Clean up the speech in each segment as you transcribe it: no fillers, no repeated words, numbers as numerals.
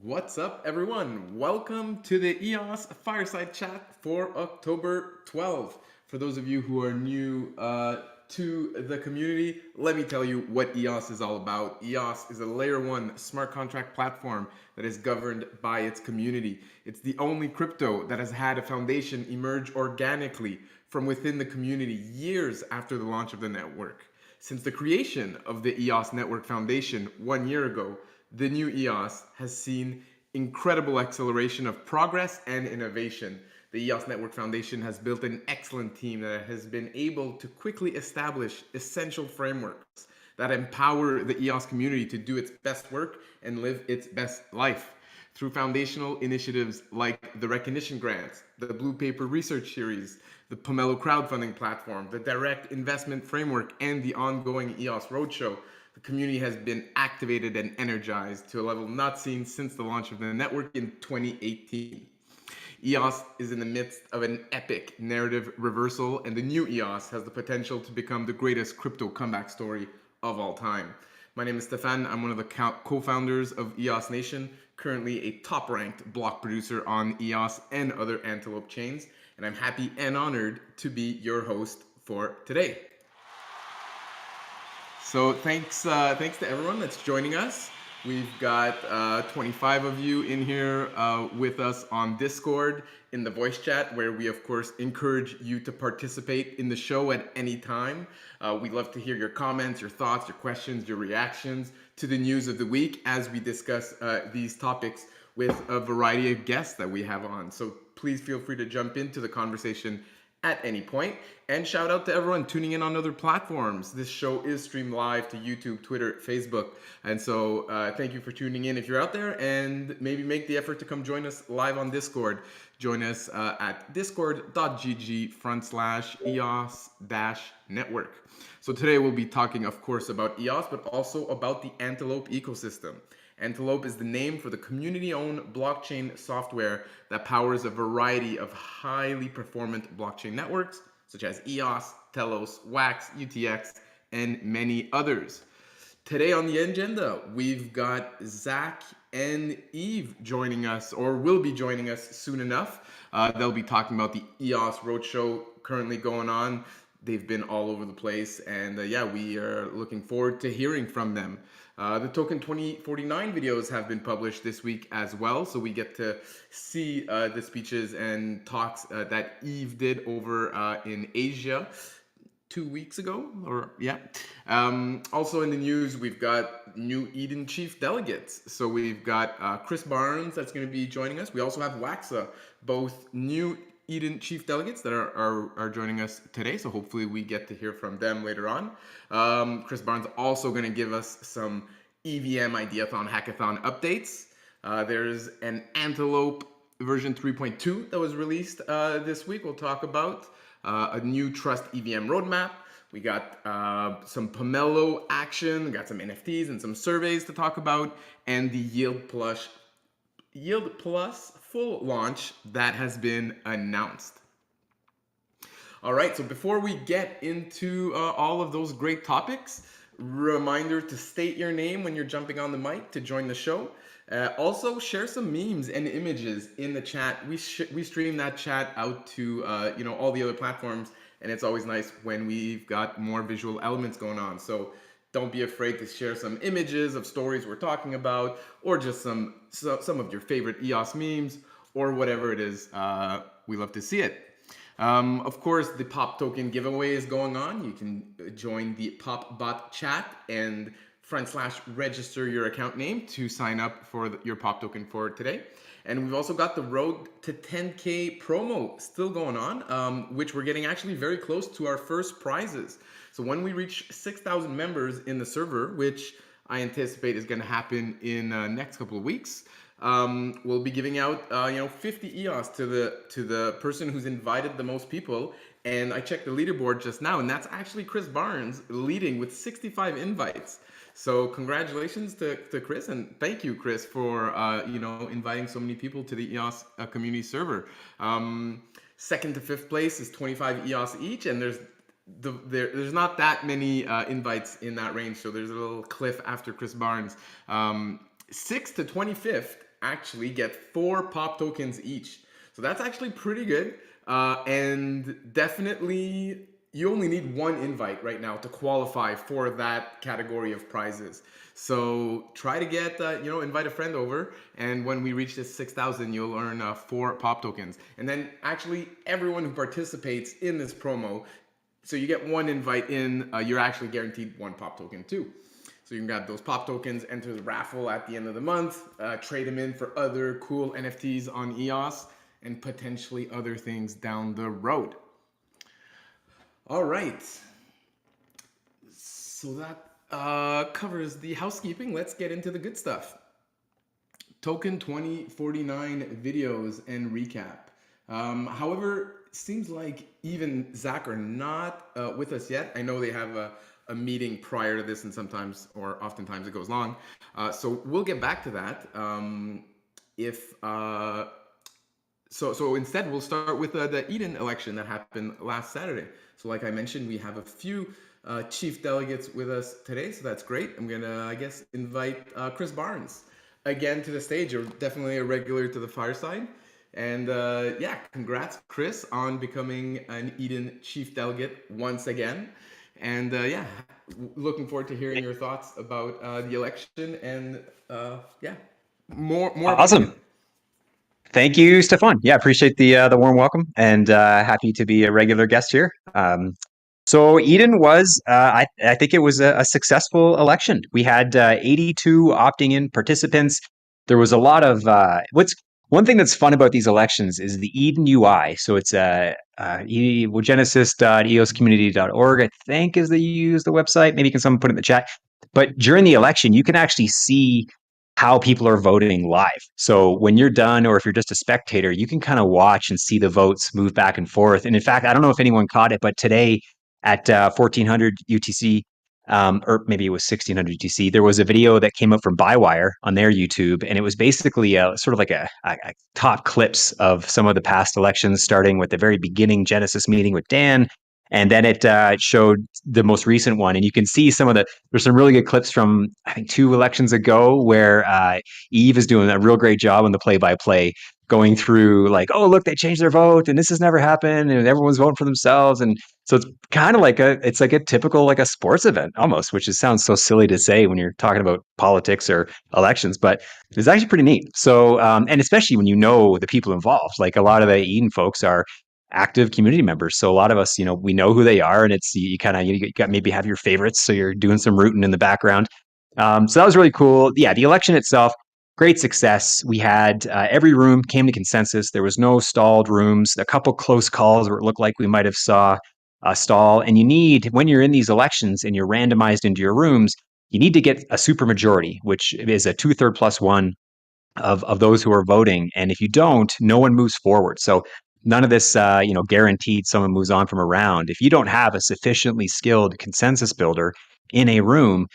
What's up, everyone? Welcome to the EOS Fireside Chat for October 12th. For those of you who are new to the community, let me tell you what EOS is all about. EOS is a layer 1 smart contract platform that is governed by its community. It's the only crypto that has had a foundation emerge organically from within the community years after the launch of the network. Since the creation of the EOS Network Foundation 1 year ago, the new EOS has seen incredible acceleration of progress and innovation. The EOS Network Foundation has built an excellent team that has been able to quickly establish essential frameworks that empower the EOS community to do its best work and live its best life. Through foundational initiatives like the Recognition Grants, the Blue Paper Research Series, the Pomelo crowdfunding platform, the Direct Investment Framework, and the ongoing EOS Roadshow, the community has been activated and energized to a level not seen since the launch of the network in 2018. EOS is in the midst of an epic narrative reversal, and the new EOS has the potential to become the greatest crypto comeback story of all time. My name is Stephane. I'm one of the co-founders of EOS Nation, currently a top-ranked block producer on EOS and other Antelope chains, and I'm happy and honored to be your host for today. So thanks to everyone that's joining us. We've got 25 of you in here with us on Discord in the voice chat, where we of course encourage you to participate in the show at any time. We'd love to hear your comments, your thoughts, your questions, your reactions to the news of the week as we discuss these topics with a variety of guests that we have on. So please feel free to jump into the conversation at any point. And shout out to everyone tuning in on other platforms. This show is streamed live to YouTube, Twitter, Facebook. And so thank you for tuning in if you're out there, and maybe make the effort to come join us live on Discord. Join us at discord.gg/EOS-network. So today we'll be talking, of course, about EOS, but also about the Antelope ecosystem. Antelope is the name for the community-owned blockchain software that powers a variety of highly performant blockchain networks, such as EOS, Telos, Wax, UTX, and many others. Today on the agenda, we've got Zack and Yves joining us, or will be joining us soon enough. They'll be talking about the EOS Roadshow currently going on. They've been all over the place, and yeah, we are looking forward to hearing from them. The Token 2049 videos have been published this week as well, so we get to see the speeches and talks that Yves did over in Asia 2 weeks ago, or yeah. Also in the news, we've got new Eden Chief Delegates. So we've got Chris Barnes that's going to be joining us. We also have Waxa, both new Eden Chief Delegates that are joining us today, so hopefully we get to hear from them later on. Chris Barnes also going to give us some EVM Ideathon Hackathon updates. There's an Antelope version 3.2 that was released this week. We'll talk about a new Trust EVM roadmap. We got some Pomelo action, we got some NFTs and some surveys to talk about, and the Yield Plus full launch that has been announced. All right, so before we get into all of those great topics, reminder to state your name when you're jumping on the mic to join the show. Also, share some memes and images in the chat. We stream that chat out to all the other platforms, and it's always nice when we've got more visual elements going on. So don't be afraid to share some images of stories we're talking about, or just some of your favorite EOS memes, or whatever it is. We love to see it. Of course, the Pop token giveaway is going on. You can join the Pop bot chat and /register your account name to sign up for your Pop token for today. And we've also got the Road to 10K promo still going on, which we're getting actually very close to our first prizes. So when we reach 6,000 members in the server, which I anticipate is going to happen in next couple of weeks, we'll be giving out 50 EOS to the person who's invited the most people. And I checked the leaderboard just now, and that's actually Chris Barnes leading with 65 invites. So congratulations to Chris, and thank you, Chris, for inviting so many people to the EOS community server. Second to fifth place is 25 EOS each, and there's not that many invites in that range, so there's a little cliff after Chris Barnes. 6th to 25th actually get 4 pop tokens each. So that's actually pretty good. And definitely, you only need 1 invite right now to qualify for that category of prizes. So try to get, invite a friend over. And when we reach this 6,000, you'll earn 4 pop tokens. And then actually, everyone who participates in this promo, so you get 1 invite in, you're actually guaranteed 1 pop token too. So you can grab those pop tokens, enter the raffle at the end of the month, trade them in for other cool NFTs on EOS, and potentially other things down the road. All right. So that covers the housekeeping. Let's get into the good stuff. Token 2049 videos and recap. However, seems like even Zack are not with us yet. I know they have a meeting prior to this, and sometimes or oftentimes it goes long. So we'll get back to that. So instead, we'll start with the Eden election that happened last Saturday. So like I mentioned, we have a few chief delegates with us today, so that's great. I'm gonna, I guess, invite Chris Barnes again to the stage. You're definitely a regular to the Fireside. And yeah, congrats, Chris, on becoming an Eden chief delegate once again. And yeah, looking forward to hearing your thoughts about the election and yeah, more Awesome. about it. Thank you, Stephane. Yeah, appreciate the warm welcome, and happy to be a regular guest here. So Eden was, I think it was a successful election. We had 82 opting in participants. There was a lot of one thing that's fun about these elections is the Eden UI. So it's genesis.eoscommunity.org, I think, is the use the website. Maybe someone put it in the chat. But during the election, you can actually see how people are voting live. So when you're done, or if you're just a spectator, you can kind of watch and see the votes move back and forth. And in fact, I don't know if anyone caught it, but today at 1400 UTC, or maybe it was 1600 UTC, there was a video that came up from Bywire on their YouTube, and it was basically sort of like a top clips of some of the past elections, starting with the very beginning Genesis meeting with Dan, and then it showed the most recent one, and you can see there's some really good clips from, I think, 2 elections ago where Yves is doing a real great job on the play-by-play, going through like, oh, look, they changed their vote and this has never happened and everyone's voting for themselves. And so it's kind of like it's like a typical, like a sports event almost, which sounds so silly to say when you're talking about politics or elections, but it's actually pretty neat. So, and especially when you know the people involved, like a lot of the Eden folks are active community members. So a lot of us, we know who they are, and it's you kind of you got maybe have your favorites, so you're doing some rooting in the background. So that was really cool. Yeah, the election itself, great success. We had every room came to consensus. There was no stalled rooms. A couple close calls where it looked like we might have saw a stall. And you need, when you're in these elections and you're randomized into your rooms, you need to get a supermajority, which is a 2/3 plus 1 of those who are voting. And if you don't, no one moves forward. So none of this, guaranteed someone moves on from a round. If you don't have a sufficiently skilled consensus builder in a room,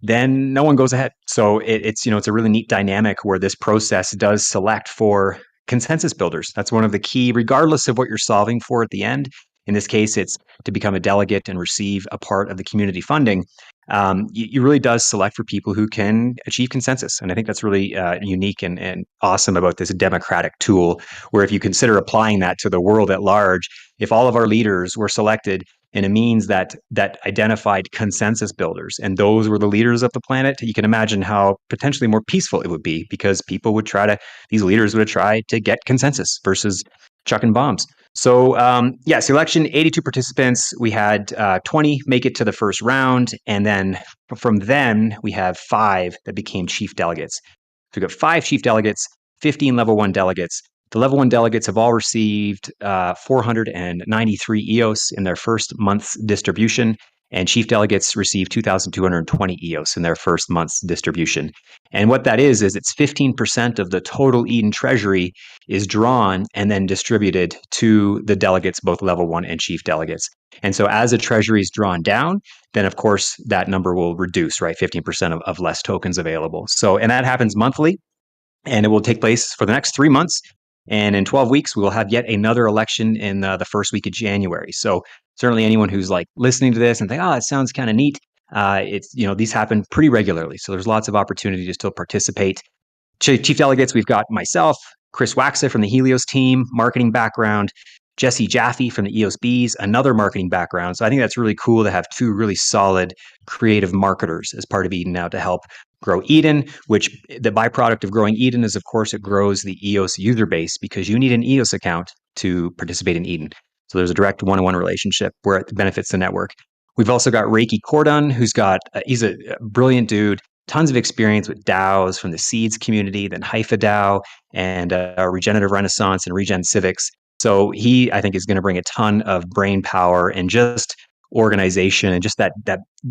then no one goes ahead. So it's a really neat dynamic where this process does select for consensus builders. That's one of the key, regardless of what you're solving for at the end. In this case, it's to become a delegate and receive a part of the community funding. You really does select for people who can achieve consensus. And I think that's really unique and awesome about this democratic tool, where if you consider applying that to the world at large, if all of our leaders were selected in a means that identified consensus builders, and those were the leaders of the planet, you can imagine how potentially more peaceful it would be, because these leaders would try to get consensus versus chucking bombs. So yes, election, 82 participants. We had 20 make it to the first round, and then from them we have 5 that became chief delegates. So we got 5 chief delegates, 15 level 1 delegates. The level 1 delegates have all received 493 EOS in their first month's distribution, and chief delegates received 2,220 EOS in their first month's distribution. And what that is it's 15% of the total Eden treasury is drawn and then distributed to the delegates, both level 1 and chief delegates. And so as the treasury is drawn down, then of course that number will reduce, right? 15% of less tokens available. So, and that happens monthly, and it will take place for the next 3 months. And in 12 weeks, we will have yet another election in the first week of January. So certainly anyone who's like listening to this and think, oh, it sounds kind of neat. These happen pretty regularly. So there's lots of opportunity to still participate. chief delegates, we've got myself, Chris Waxa from the Helios team, marketing background, Jesse Jaffe from the EOSBs, another marketing background. So I think that's really cool to have two really solid creative marketers as part of Eden now to help grow Eden, which the byproduct of growing Eden is, of course, it grows the EOS user base because you need an EOS account to participate in Eden. So there's a direct one-on-one relationship where it benefits the network. We've also got Reiki Cordon, he's a brilliant dude, tons of experience with DAOs from the Seeds community, then Haifa DAO and Regenerative Renaissance and Regen Civics. So he, I think, is going to bring a ton of brain power and just organization and just that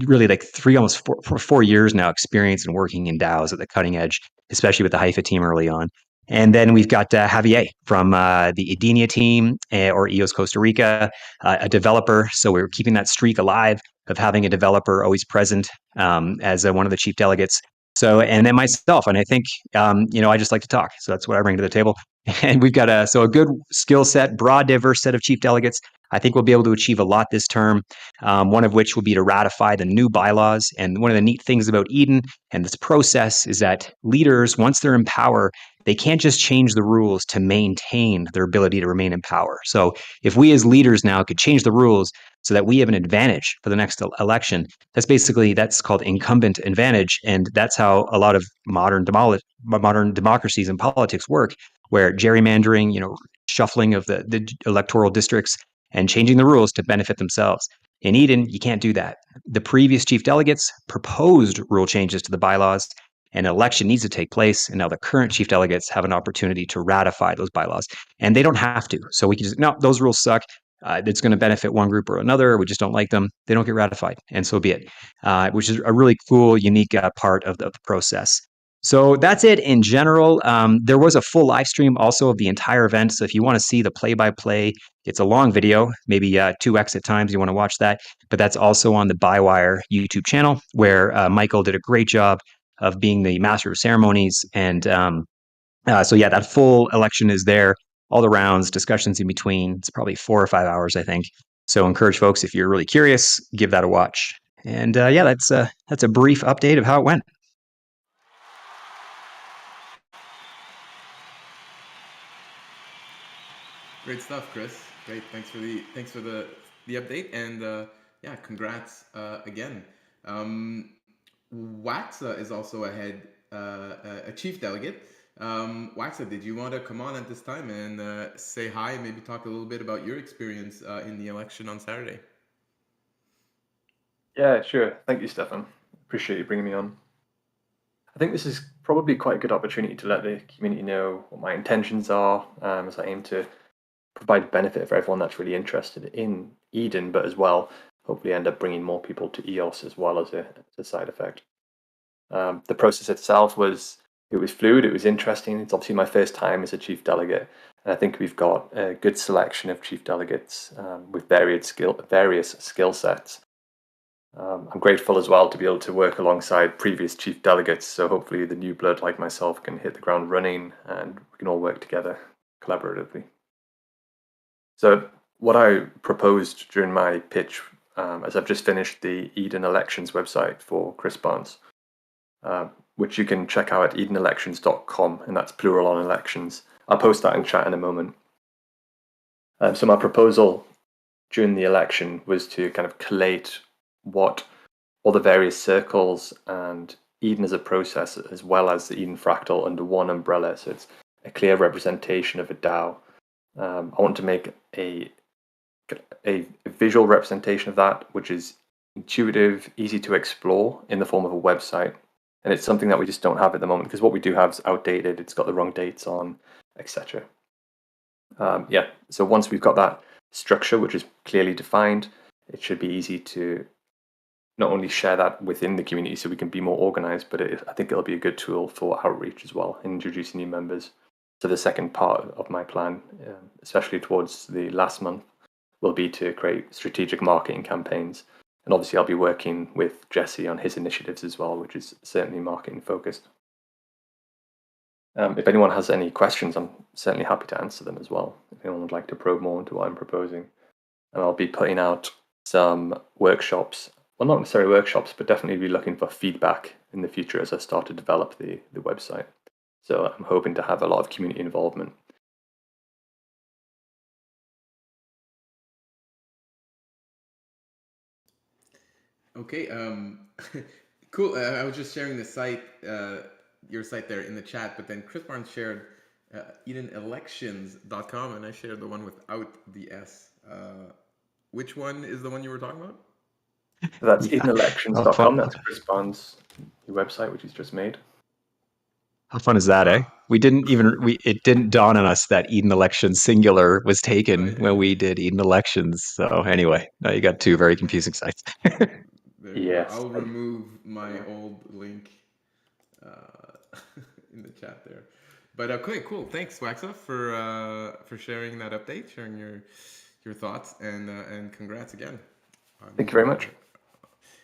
really like almost 4 years now experience in working in DAOs at the cutting edge, especially with the Haifa team early on. And then we've got Javier from the Edenia team or EOS Costa Rica, a developer. So we're keeping that streak alive of having a developer always present as one of the chief delegates. So, and then myself, and I think, I just like to talk. So that's what I bring to the table. And we've got a good skill set, broad, diverse set of chief delegates. I think we'll be able to achieve a lot this term, one of which will be to ratify the new bylaws. And one of the neat things about Eden and this process is that leaders, once they're in power, they can't just change the rules to maintain their ability to remain in power. So if we as leaders now could change the rules so that we have an advantage for the next election, that's called incumbent advantage. And that's how a lot of modern democracies and politics work, where gerrymandering, shuffling of the electoral districts and changing the rules to benefit themselves. In Eden, you can't do that. The previous chief delegates proposed rule changes to the bylaws, and an election needs to take place. And now the current chief delegates have an opportunity to ratify those bylaws, and they don't have to. So we can just, no, those rules suck. It's going to benefit one group or another. We just don't like them. They don't get ratified, and so be it, which is a really cool, unique part of the process. So that's it in general. There was a full live stream also of the entire event. So if you want to see the play-by-play, it's a long video, maybe 2x at times. You want to watch that, but that's also on the Bywire YouTube channel, where Michael did a great job of being the master of ceremonies. And so yeah, that full election is there, all the rounds, discussions in between. It's probably 4 or 5 hours, I think. So encourage folks, if you're really curious, give that a watch. And yeah, that's a brief update of how it went. Great stuff, Chris. Great. Thanks for the update, and yeah, congrats again. Waxa is also a chief delegate. Waxa, did you want to come on at this time and say hi? Maybe talk a little bit about your experience in the election on Saturday. Yeah, sure. Thank you, Stephane. Appreciate you bringing me on. I think this is probably quite a good opportunity to let the community know what my intentions are, as I aim to provide benefit for everyone that's really interested in Eden, but as well, hopefully end up bringing more people to EOS as well as a side effect. The process itself was fluid, it was interesting. It's obviously my first time as a chief delegate, and I think we've got a good selection of chief delegates with various skill sets. I'm grateful as well to be able to work alongside previous chief delegates, so hopefully the new blood like myself can hit the ground running and we can all work together collaboratively. So what I proposed during my pitch, as I've just finished the Eden Elections website for Chris Barnes, which you can check out at edenelections.com, and that's plural on elections. I'll post that in chat in a moment. So my proposal during the election was to kind of collate what all the various circles and Eden as a process, as well as the Eden Fractal under one umbrella. So it's a clear representation of a DAO. I want to make a visual representation of that, which is intuitive, easy to explore in the form of a website. And it's something that we just don't have at the moment, because what we do have is outdated, it's got the wrong dates on, etc. Yeah, so once we've got that structure, which is clearly defined, it should be easy to not only share that within the community so we can be more organized, but I think it'll be a good tool for outreach as well, introducing new members. So the second part of my plan, especially towards the last month, will be to create strategic marketing campaigns. And obviously I'll be working with Jesse on his initiatives as well, which is certainly marketing focused. If anyone has any questions, I'm certainly happy to answer them as well, if anyone would like to probe more into what I'm proposing. And I'll be putting out some workshops, well, not necessarily workshops, but definitely be looking for feedback in the future as I start to develop the website. So I'm hoping to have a lot of community involvement. Okay, cool. I was just sharing the site, your site there in the chat, but then Chris Barnes shared EdenElections.com, and I shared the one without the S. Which one is the one you were talking about? So that's Yeah. EdenElections.com. That's Chris Barnes' website, which he's just made. How fun is that, eh? It didn't dawn on us that Eden Elections singular was taken when we did Eden Elections. So anyway, now you got two very confusing sites. There you go. Yes. I'll remove my old link in the chat there. But okay, cool. Thanks, Waxa, for sharing that update, sharing your thoughts, and congrats again. Thank you very much.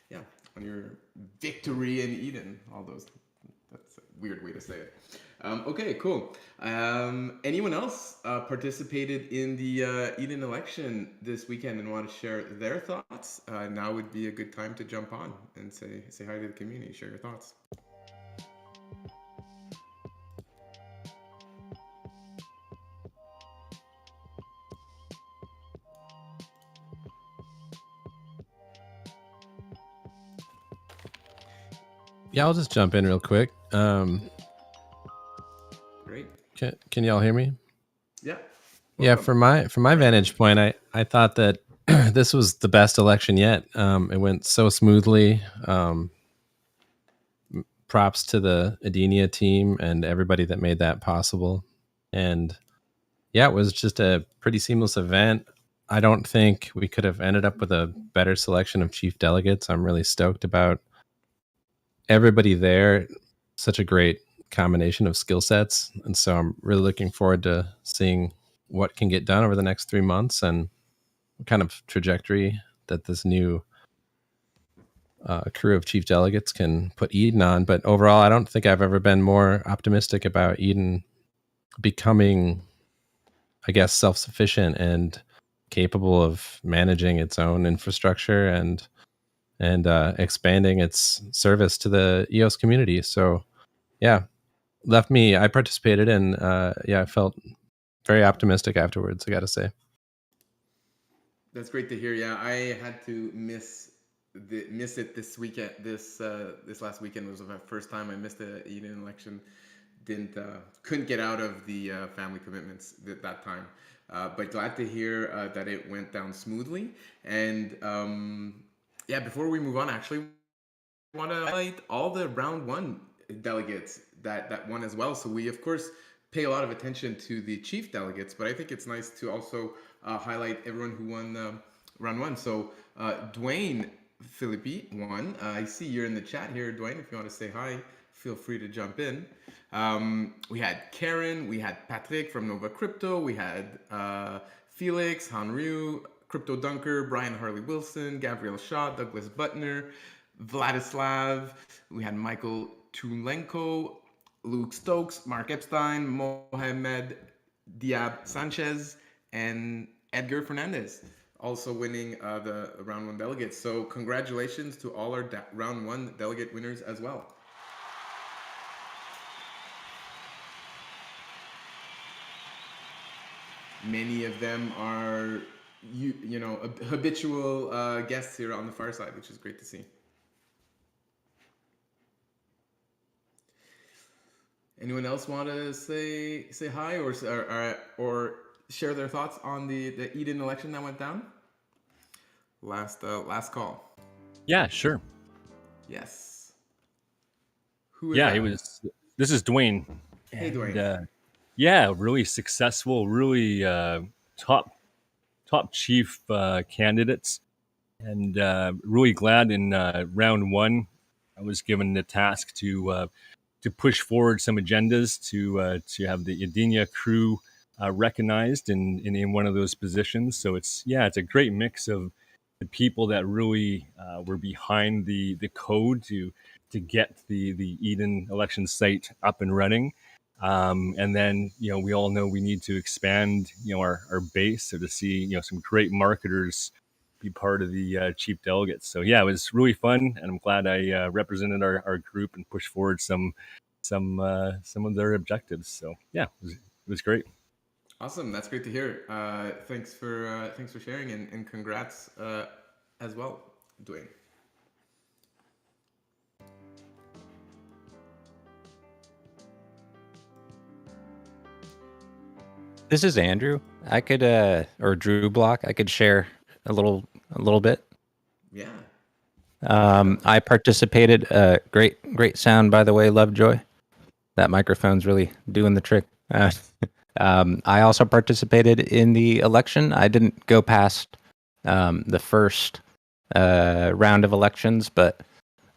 Yeah, on your victory in Eden. All those. That's a weird way to say it. Okay, cool. Anyone else participated in the Eden election this weekend and want to share their thoughts? Now would be a good time to jump on and say hi to the community, share your thoughts. Yeah, I'll just jump in real quick. Great. Can y'all hear me? Yeah. Yeah, from my vantage point, I thought that this was the best election yet. It went so smoothly. Props to the Edenia team and everybody that made that possible. And yeah, it was just a pretty seamless event. I don't think we could have ended up with a better selection of chief delegates. I'm really stoked about everybody there. Such a great combination of skill sets. And so I'm really looking forward to seeing what can get done over the next 3 months and what kind of trajectory that this new crew of chief delegates can put Eden on. But overall, I don't think I've ever been more optimistic about Eden becoming, I guess, self-sufficient and capable of managing its own infrastructure and expanding its service to the EOS community. So yeah, I participated and I felt very optimistic afterwards, I gotta say. That's great to hear. Yeah, I had to miss it this weekend. This last weekend was the first time I missed the Eden election. Couldn't get out of the family commitments at that time. But glad to hear that it went down smoothly. And yeah, before we move on, actually, I want to highlight all the round one delegates that won as well. So we of course pay a lot of attention to the chief delegates, but I think it's nice to also highlight everyone who won round one. So Duane Philippi won. I see you're in the chat here, Duane. If you want to say hi, feel free to jump in. We had Karen, we had Patrick from Nova Crypto, we had Felix, Hanryu, Crypto Dunker, Brian Harley Wilson, Gabriel Shaw, Douglas Butner, Vladislav, we had Michael Tulenko, Luke Stokes, Mark Epstein, Mohamed Diab Sanchez, and Edgar Fernandez, also winning the round one delegates. So congratulations to all our round one delegate winners as well. Many of them are habitual guests here on the Fireside, which is great to see. Anyone else want to say hi or share their thoughts on the Eden election that went down? Last call. Yeah, sure. Yes. Who is Yeah, that? this is Duane. Hey, Duane. Yeah, really successful, really top chief candidates, and really glad in round one I was given the task to push forward some agendas to have the Edenia crew recognized in one of those positions. So it's a great mix of the people that really were behind the code to get the Eden election site up and running. And then, we all know we need to expand, our base. So to see, some great marketers be part of the chief delegates. So yeah, it was really fun. And I'm glad I represented our group and pushed forward some some of their objectives. So yeah, it was great. Awesome. That's great to hear. Thanks for sharing, and congrats as well, Duane. This is Andrew. I could or Drew Block. I could share a little bit. Yeah. I participated. Great sound, by the way. Lovejoy. That microphone's really doing the trick. I also participated in the election. I didn't go past the first round of elections, but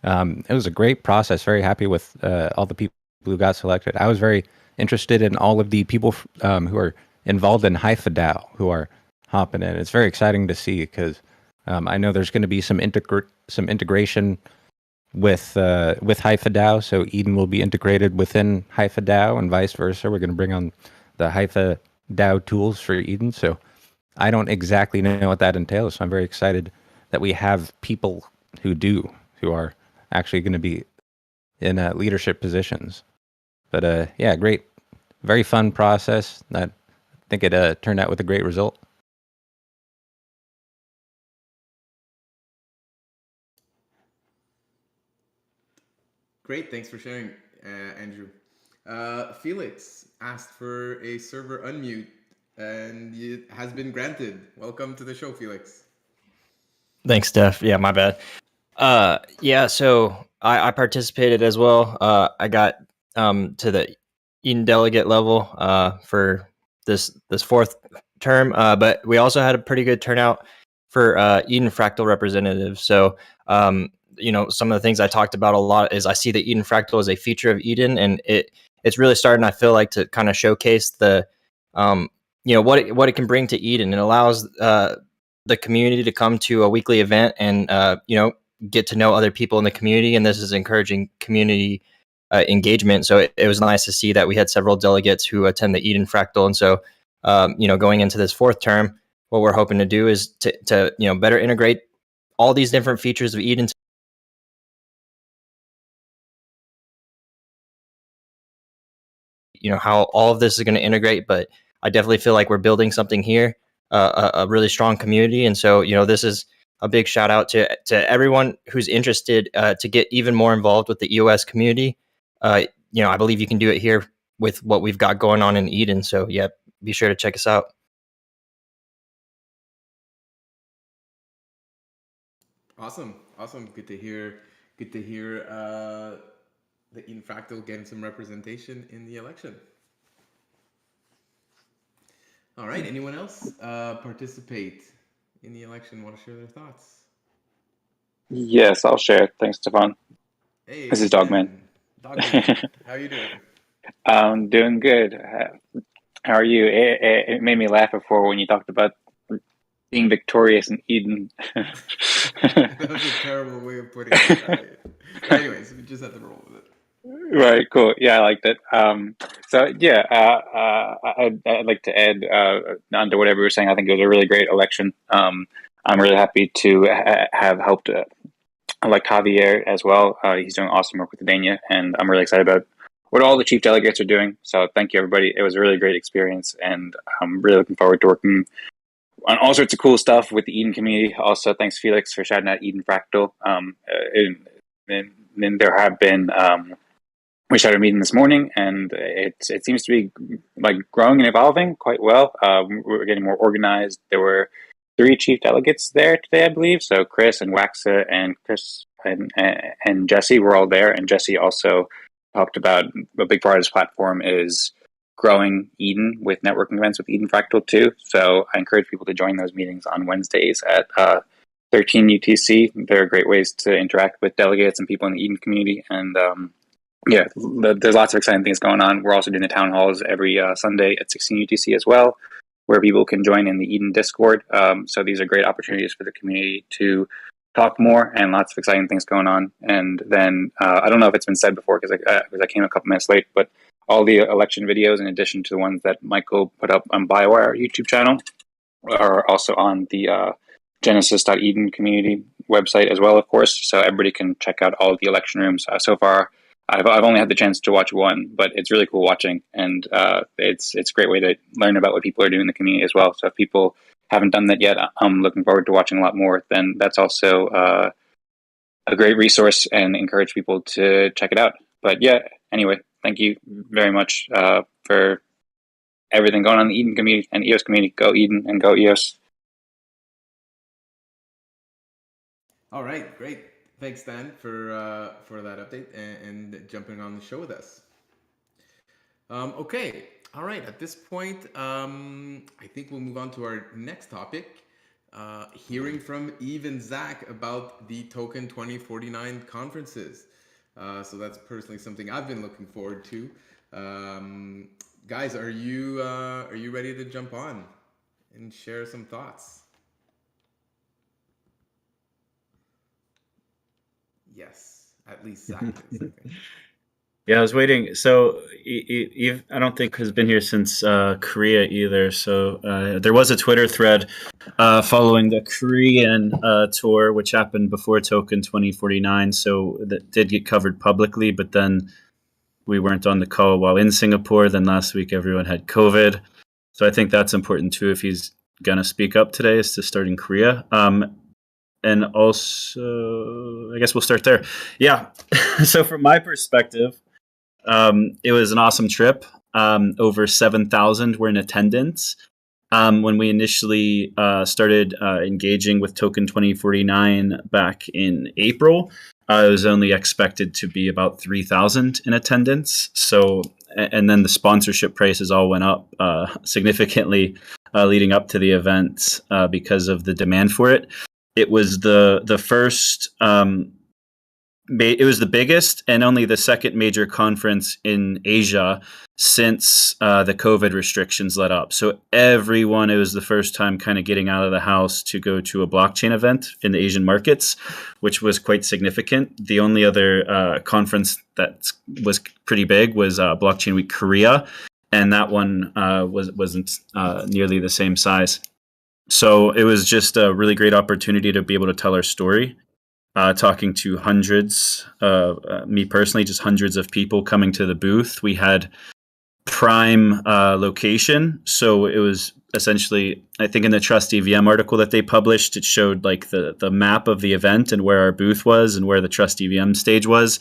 it was a great process. Very happy with all the people who got selected. I was very interested in all of the people who are involved in Haifa DAO who are hopping in. It's very exciting to see because I know there's going to be some integration with Haifa DAO. So Eden will be integrated within Haifa DAO and vice versa. We're going to bring on the Haifa DAO tools for Eden. So I don't exactly know what that entails. So I'm very excited that we have people who are actually going to be in leadership positions. But yeah, great, very fun process. I think it turned out with a great result. Great, thanks for sharing, Andrew. Felix asked for a server unmute, and it has been granted. Welcome to the show, Felix. Thanks, Steph. Yeah, my bad. Yeah, so I participated as well. I got to the Eden delegate level for this fourth term, but we also had a pretty good turnout for Eden Fractal representatives. So some of the things I talked about a lot is I see the Eden Fractal as a feature of Eden, and it's really starting, I feel like, to kind of showcase the what it can bring to Eden. It allows the community to come to a weekly event and get to know other people in the community, and this is encouraging community engagement. So it was nice to see that we had several delegates who attend the Eden Fractal, and so going into this fourth term, what we're hoping to do is to better integrate all these different features of Eden. How all of this is going to integrate, but I definitely feel like we're building something here, a really strong community, and so this is a big shout out to everyone who's interested to get even more involved with the EOS community. I believe you can do it here with what we've got going on in Eden. So yeah, be sure to check us out. Awesome. Good to hear. The Eden Fractal getting some representation in the election. All right. Anyone else participate in the election? Want to share their thoughts? Yes, I'll share. Thanks, Stephane. Hey, this is Dogman. Dogman, how are you doing? I'm doing good. How are you? It made me laugh before when you talked about being victorious in Eden. That was a terrible way of putting it. Anyways, we just have to roll with it. Right, cool. Yeah, I liked it. So yeah, I'd like to add on to whatever you were saying. I think it was a really great election. I'm really happy to have helped elect Javier as well. He's doing awesome work with Dania, and I'm really excited about what all the chief delegates are doing. So thank you, everybody. It was a really great experience, and I'm really looking forward to working on all sorts of cool stuff with the Eden community. Also, thanks, Felix, for shouting out Eden Fractal. And there have been... we started a meeting this morning, and it seems to be like growing and evolving quite well. We're getting more organized. There were 3 chief delegates there today, I believe. So Chris and Waxa and Chris and Jesse were all there. And Jesse also talked about a big part of his platform is growing Eden with networking events with Eden Fractal too. So I encourage people to join those meetings on Wednesdays at 13 UTC. There are great ways to interact with delegates and people in the Eden community. And yeah, there's lots of exciting things going on. We're also doing the town halls every Sunday at 16 UTC as well, where people can join in the Eden Discord. So these are great opportunities for the community to talk more, and lots of exciting things going on. And then I don't know if it's been said before because I came a couple minutes late, but all the election videos, in addition to the ones that Michael put up on BioWire YouTube channel, are also on the Genesis.Eden community website as well, of course. So everybody can check out all of the election rooms. So far, I've only had the chance to watch one, but it's really cool watching, and it's a great way to learn about what people are doing in the community as well. So if people haven't done that yet, I'm looking forward to watching a lot more. Then that's also a great resource, and encourage people to check it out. But yeah, anyway, thank you very much for everything going on in the Eden community and EOS community. Go Eden and go EOS. All right, great. Thanks, Dan, for that update and jumping on the show with us. Okay, all right. At this point, I think we'll move on to our next topic. Hearing from Yves and Zack about the Token 2049 conferences. So that's personally something I've been looking forward to. Guys, are you ready to jump on and share some thoughts? Yes, at least Zack is, I think. Yeah, I was waiting. So Yves, I don't think has been here since Korea either. So there was a Twitter thread following the Korean tour, which happened before Token 2049. So that did get covered publicly, but then we weren't on the call while in Singapore. Then last week, everyone had COVID. So I think that's important too. If he's going to speak up today, is to start in Korea. And also, I guess we'll start there. Yeah. So from my perspective, it was an awesome trip. Over 7,000 were in attendance. When we initially started engaging with Token 2049 back in April, it was only expected to be about 3,000 in attendance. So, and then the sponsorship prices all went up significantly leading up to the event because of the demand for it. It was the first. It was the biggest and only the second major conference in Asia since the COVID restrictions let up. So everyone, it was the first time kind of getting out of the house to go to a blockchain event in the Asian markets, which was quite significant. The only other conference that was pretty big was Blockchain Week Korea, and that one wasn't nearly the same size. So it was just a really great opportunity to be able to tell our story. Talking to hundreds, me personally, just hundreds of people coming to the booth. We had prime location. So it was essentially, I think in the Trust EVM article that they published, it showed like the map of the event and where our booth was and where the Trust EVM stage was.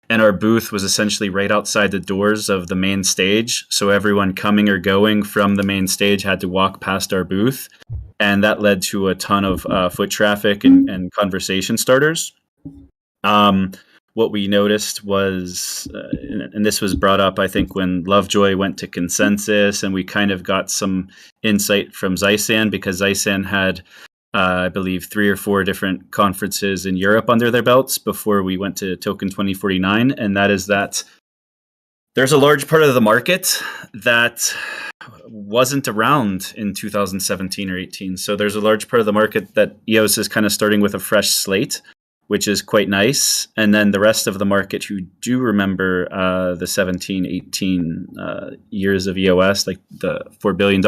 And our booth was essentially right outside the doors of the main stage. So everyone coming or going from the main stage had to walk past our booth. And that led to a ton of foot traffic and conversation starters. What we noticed was, and this was brought up, I think, when Lovejoy went to Consensus, and we kind of got some insight from Zysan, because Zysan had, I believe, 3 or 4 different conferences in Europe under their belts before we went to Token 2049. And that is that there's a large part of the market that wasn't around in 2017 or 18. So there's a large part of the market that EOS is kind of starting with a fresh slate, which is quite nice. And then the rest of the market who do remember the 17, 18 years of EOS, like the $4 billion,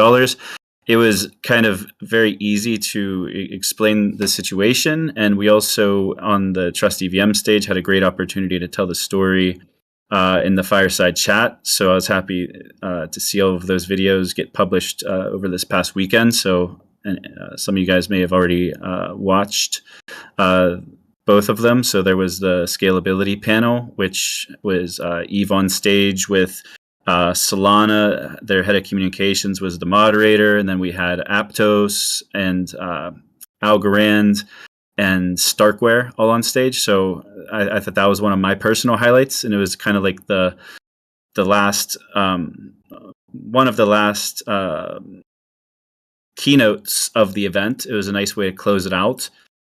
it was kind of very easy to explain the situation. And we also, on the Trust EVM stage, had a great opportunity to tell the story in the Fireside chat. So I was happy to see all of those videos get published over this past weekend. So some of you guys may have already watched both of them. So there was the scalability panel, which was Yves on stage with Solana. Their head of communications was the moderator. And then we had Aptos and Algorand and Starkware all on stage. So I thought that was one of my personal highlights. And it was kind of like the last, one of the last keynotes of the event. It was a nice way to close it out,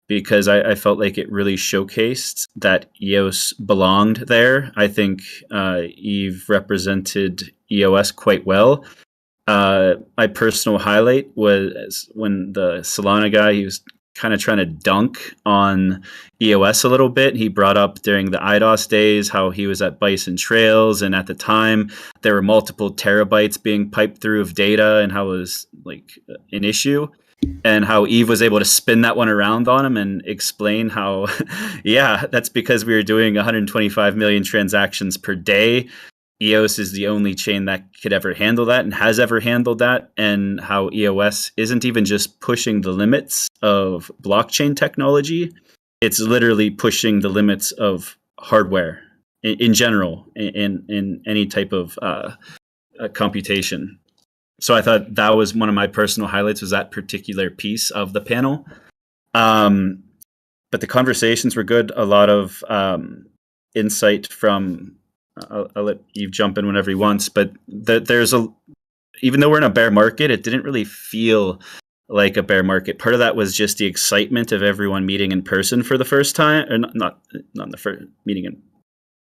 because I felt like it really showcased that EOS belonged there. I think Yves represented EOS quite well. My personal highlight was when the Solana guy, he was kind of trying to dunk on EOS a little bit. He brought up during the IDOS days how he was at Bison Trails, and at the time there were multiple terabytes being piped through of data and how it was like an issue. and how Yves was able to spin that one around on him and explain how, yeah, that's because we were doing 125 million transactions per day. EOS is the only chain that could ever handle that and has ever handled that, and how EOS isn't even just pushing the limits of blockchain technology, it's literally pushing the limits of hardware in general, in any type of computation. So I thought that was one of my personal highlights, was that particular piece of the panel. But the conversations were good. A lot of insight from, I'll let Yves jump in whenever he wants, but even though we're in a bear market, it didn't really feel like a bear market. Part of that was just the excitement of everyone meeting in person for the first time, or not the first meeting, and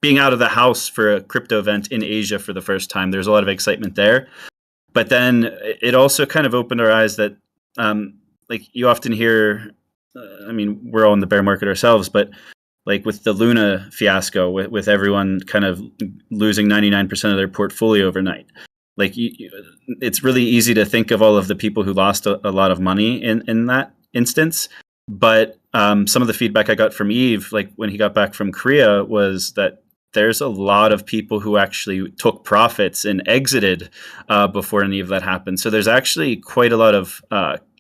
being out of the house for a crypto event in Asia for the first time. There's a lot of excitement there. But then it also kind of opened our eyes that, like you often hear, we're all in the bear market ourselves, but like with the Luna fiasco, with everyone kind of losing 99% of their portfolio overnight. Like it's really easy to think of all of the people who lost a lot of money in that instance. But some of the feedback I got from Yves, like when he got back from Korea, was that there's a lot of people who actually took profits and exited before any of that happened. So there's actually quite a lot of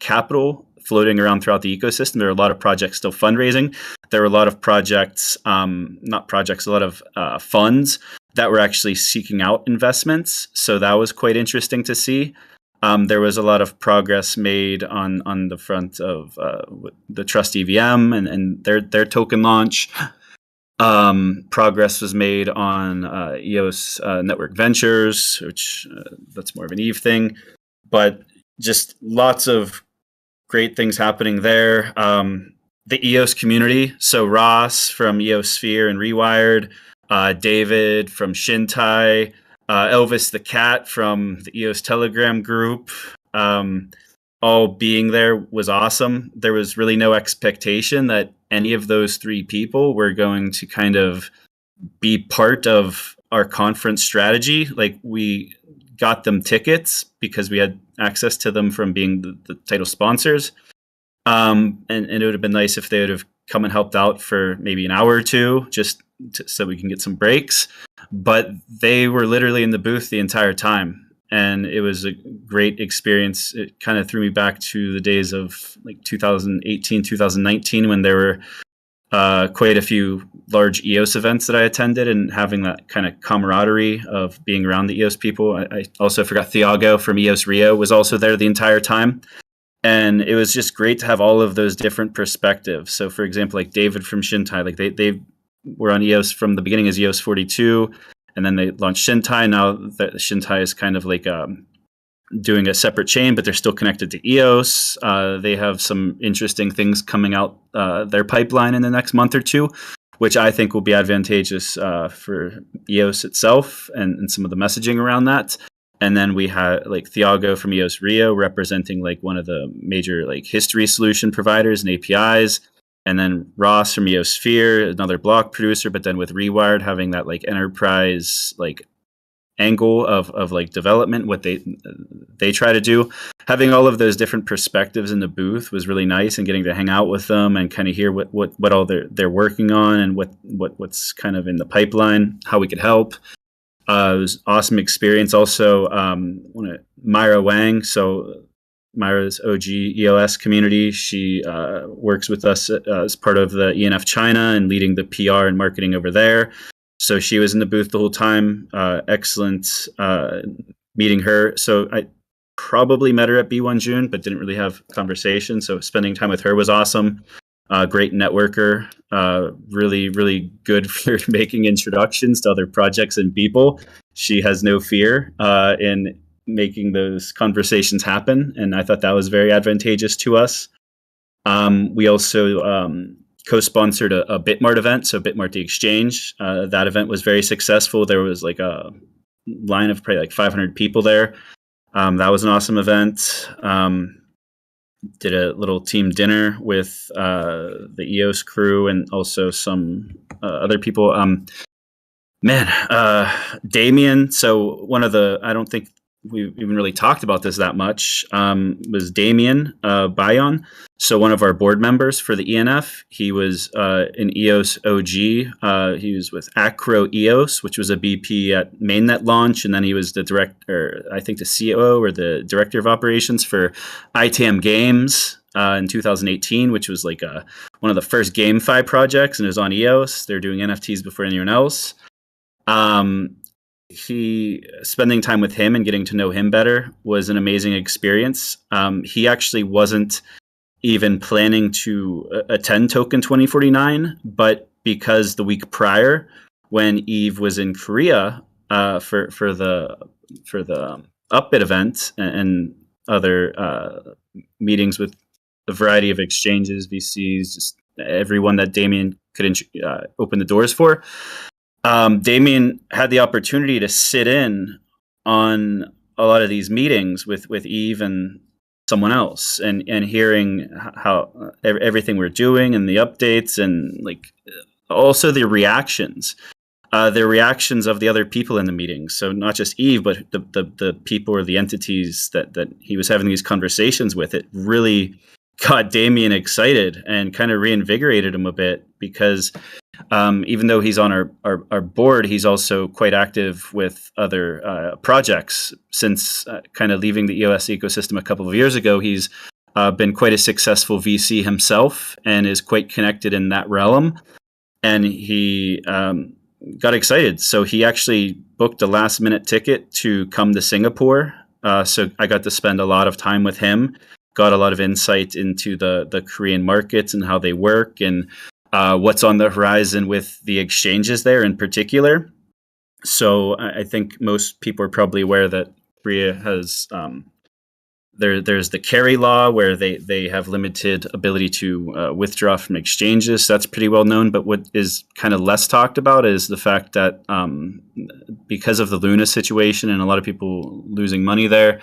capital floating around throughout the ecosystem. There are a lot of projects still fundraising. There were a lot of projects, a lot of funds that were actually seeking out investments. So that was quite interesting to see. There was a lot of progress made on the front of the Trust EVM and their token launch. Progress was made on EOS Network Ventures, which that's more of an Yves thing, but just lots of great things happening there. The EOS community, so Ross from EOSphere and Rewired, David from Shintai, Elvis the cat from the EOS Telegram group, all being there was awesome. There was really no expectation that any of those three people were going to kind of be part of our conference strategy. Like, we got them tickets because we had access to them from being the title sponsors. And it would have been nice if they would have come and helped out for maybe an hour or two, just so we can get some breaks. But they were literally in the booth the entire time. And it was a great experience. It kind of threw me back to the days of like 2018, 2019, when there were quite a few large EOS events that I attended, and having that kind of camaraderie of being around the EOS people. I also forgot Thiago from EOS Rio was also there the entire time. And it was just great to have all of those different perspectives. So, for example, like David from Shintai, like they were on EOS from the beginning as EOS 42, and then they launched Shintai. Now that Shintai is kind of like doing a separate chain, but they're still connected to EOS. They have some interesting things coming out their pipeline in the next month or two, which I think will be advantageous for EOS itself and some of the messaging around that. And then we had like Thiago from EOS Rio representing like one of the major like history solution providers and APIs. And then Ross from EOSphere, another block producer, but then with Rewired having that like enterprise like angle of like development, what they try to do. Having all of those different perspectives in the booth was really nice, and getting to hang out with them and kind of hear what all they're working on and what's kind of in the pipeline, how we could help. It was an awesome experience. Also, Myra Wang, so Myra's OG EOS community. She works with us as part of the ENF China and leading the PR and marketing over there. So she was in the booth the whole time. Excellent meeting her. So I probably met her at B1 June, but didn't really have conversation. So spending time with her was awesome. Great networker. Really, really good for making introductions to other projects and people. She has no fear in making those conversations happen, and I thought that was very advantageous to us. We also co-sponsored a Bitmart event, so Bitmart the exchange. That event was very successful. There was like a line of probably like 500 people there. That was an awesome event. Did a little team dinner with the EOS crew and also some other people. Damien, so one of the, I don't think we even really talked about this that much was Damien Bayon. So one of our board members for the ENF, he was an EOS OG. He was with Acro EOS, which was a BP at mainnet launch, and then he was the director, I think the COO or the director of operations for ITM Games in 2018, which was like one of the first GameFi projects, and it was on EOS. They're doing NFTs before anyone else. He spending time with him and getting to know him better was an amazing experience. He actually wasn't even planning to attend Token 2049, but because the week prior, when Yves was in Korea for the Upbit event and other meetings with a variety of exchanges, VCs, just everyone that Damien could open the doors for. Damien had the opportunity to sit in on a lot of these meetings with Yves and someone else, and hearing how everything we're doing and the updates, and like also the reactions of the other people in the meetings. So not just Yves, but the people or the entities that he was having these conversations with. It really got Damien excited and kind of reinvigorated him a bit, because even though he's on our board, he's also quite active with other projects. Since kind of leaving the EOS ecosystem a couple of years ago, he's been quite a successful VC himself and is quite connected in that realm. And he got excited. So he actually booked a last minute ticket to come to Singapore. So I got to spend a lot of time with him, got a lot of insight into the Korean markets and how they work, and what's on the horizon with the exchanges there in particular. So I think most people are probably aware that Korea has there's the carry law, where they have limited ability to withdraw from exchanges. So that's pretty well known. But what is kind of less talked about is the fact that because of the Luna situation and a lot of people losing money there,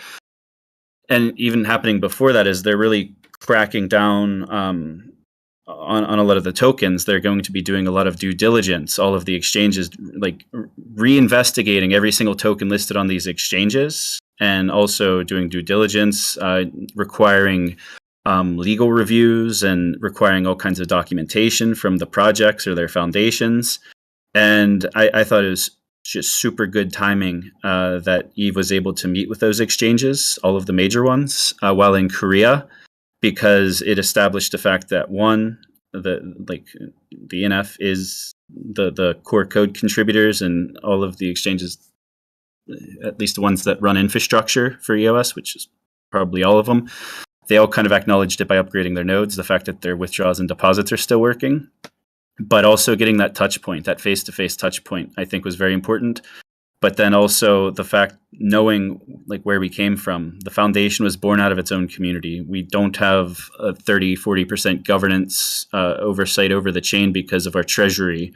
and even happening before that, is they're really cracking down on a lot of the tokens. They're going to be doing a lot of due diligence. All of the exchanges, like reinvestigating every single token listed on these exchanges, and also doing due diligence, requiring legal reviews and requiring all kinds of documentation from the projects or their foundations. And I thought it was just super good timing that Yves was able to meet with those exchanges, all of the major ones, while in Korea, because it established the fact that one, the NF is the core code contributors, and all of the exchanges, at least the ones that run infrastructure for EOS, which is probably all of them, they all kind of acknowledged it by upgrading their nodes, the fact that their withdrawals and deposits are still working. But also getting that touch point, that face-to-face touch point, I think was very important. But then also the fact, knowing like where we came from, the foundation was born out of its own community. We don't have a 30-40% governance oversight over the chain because of our treasury.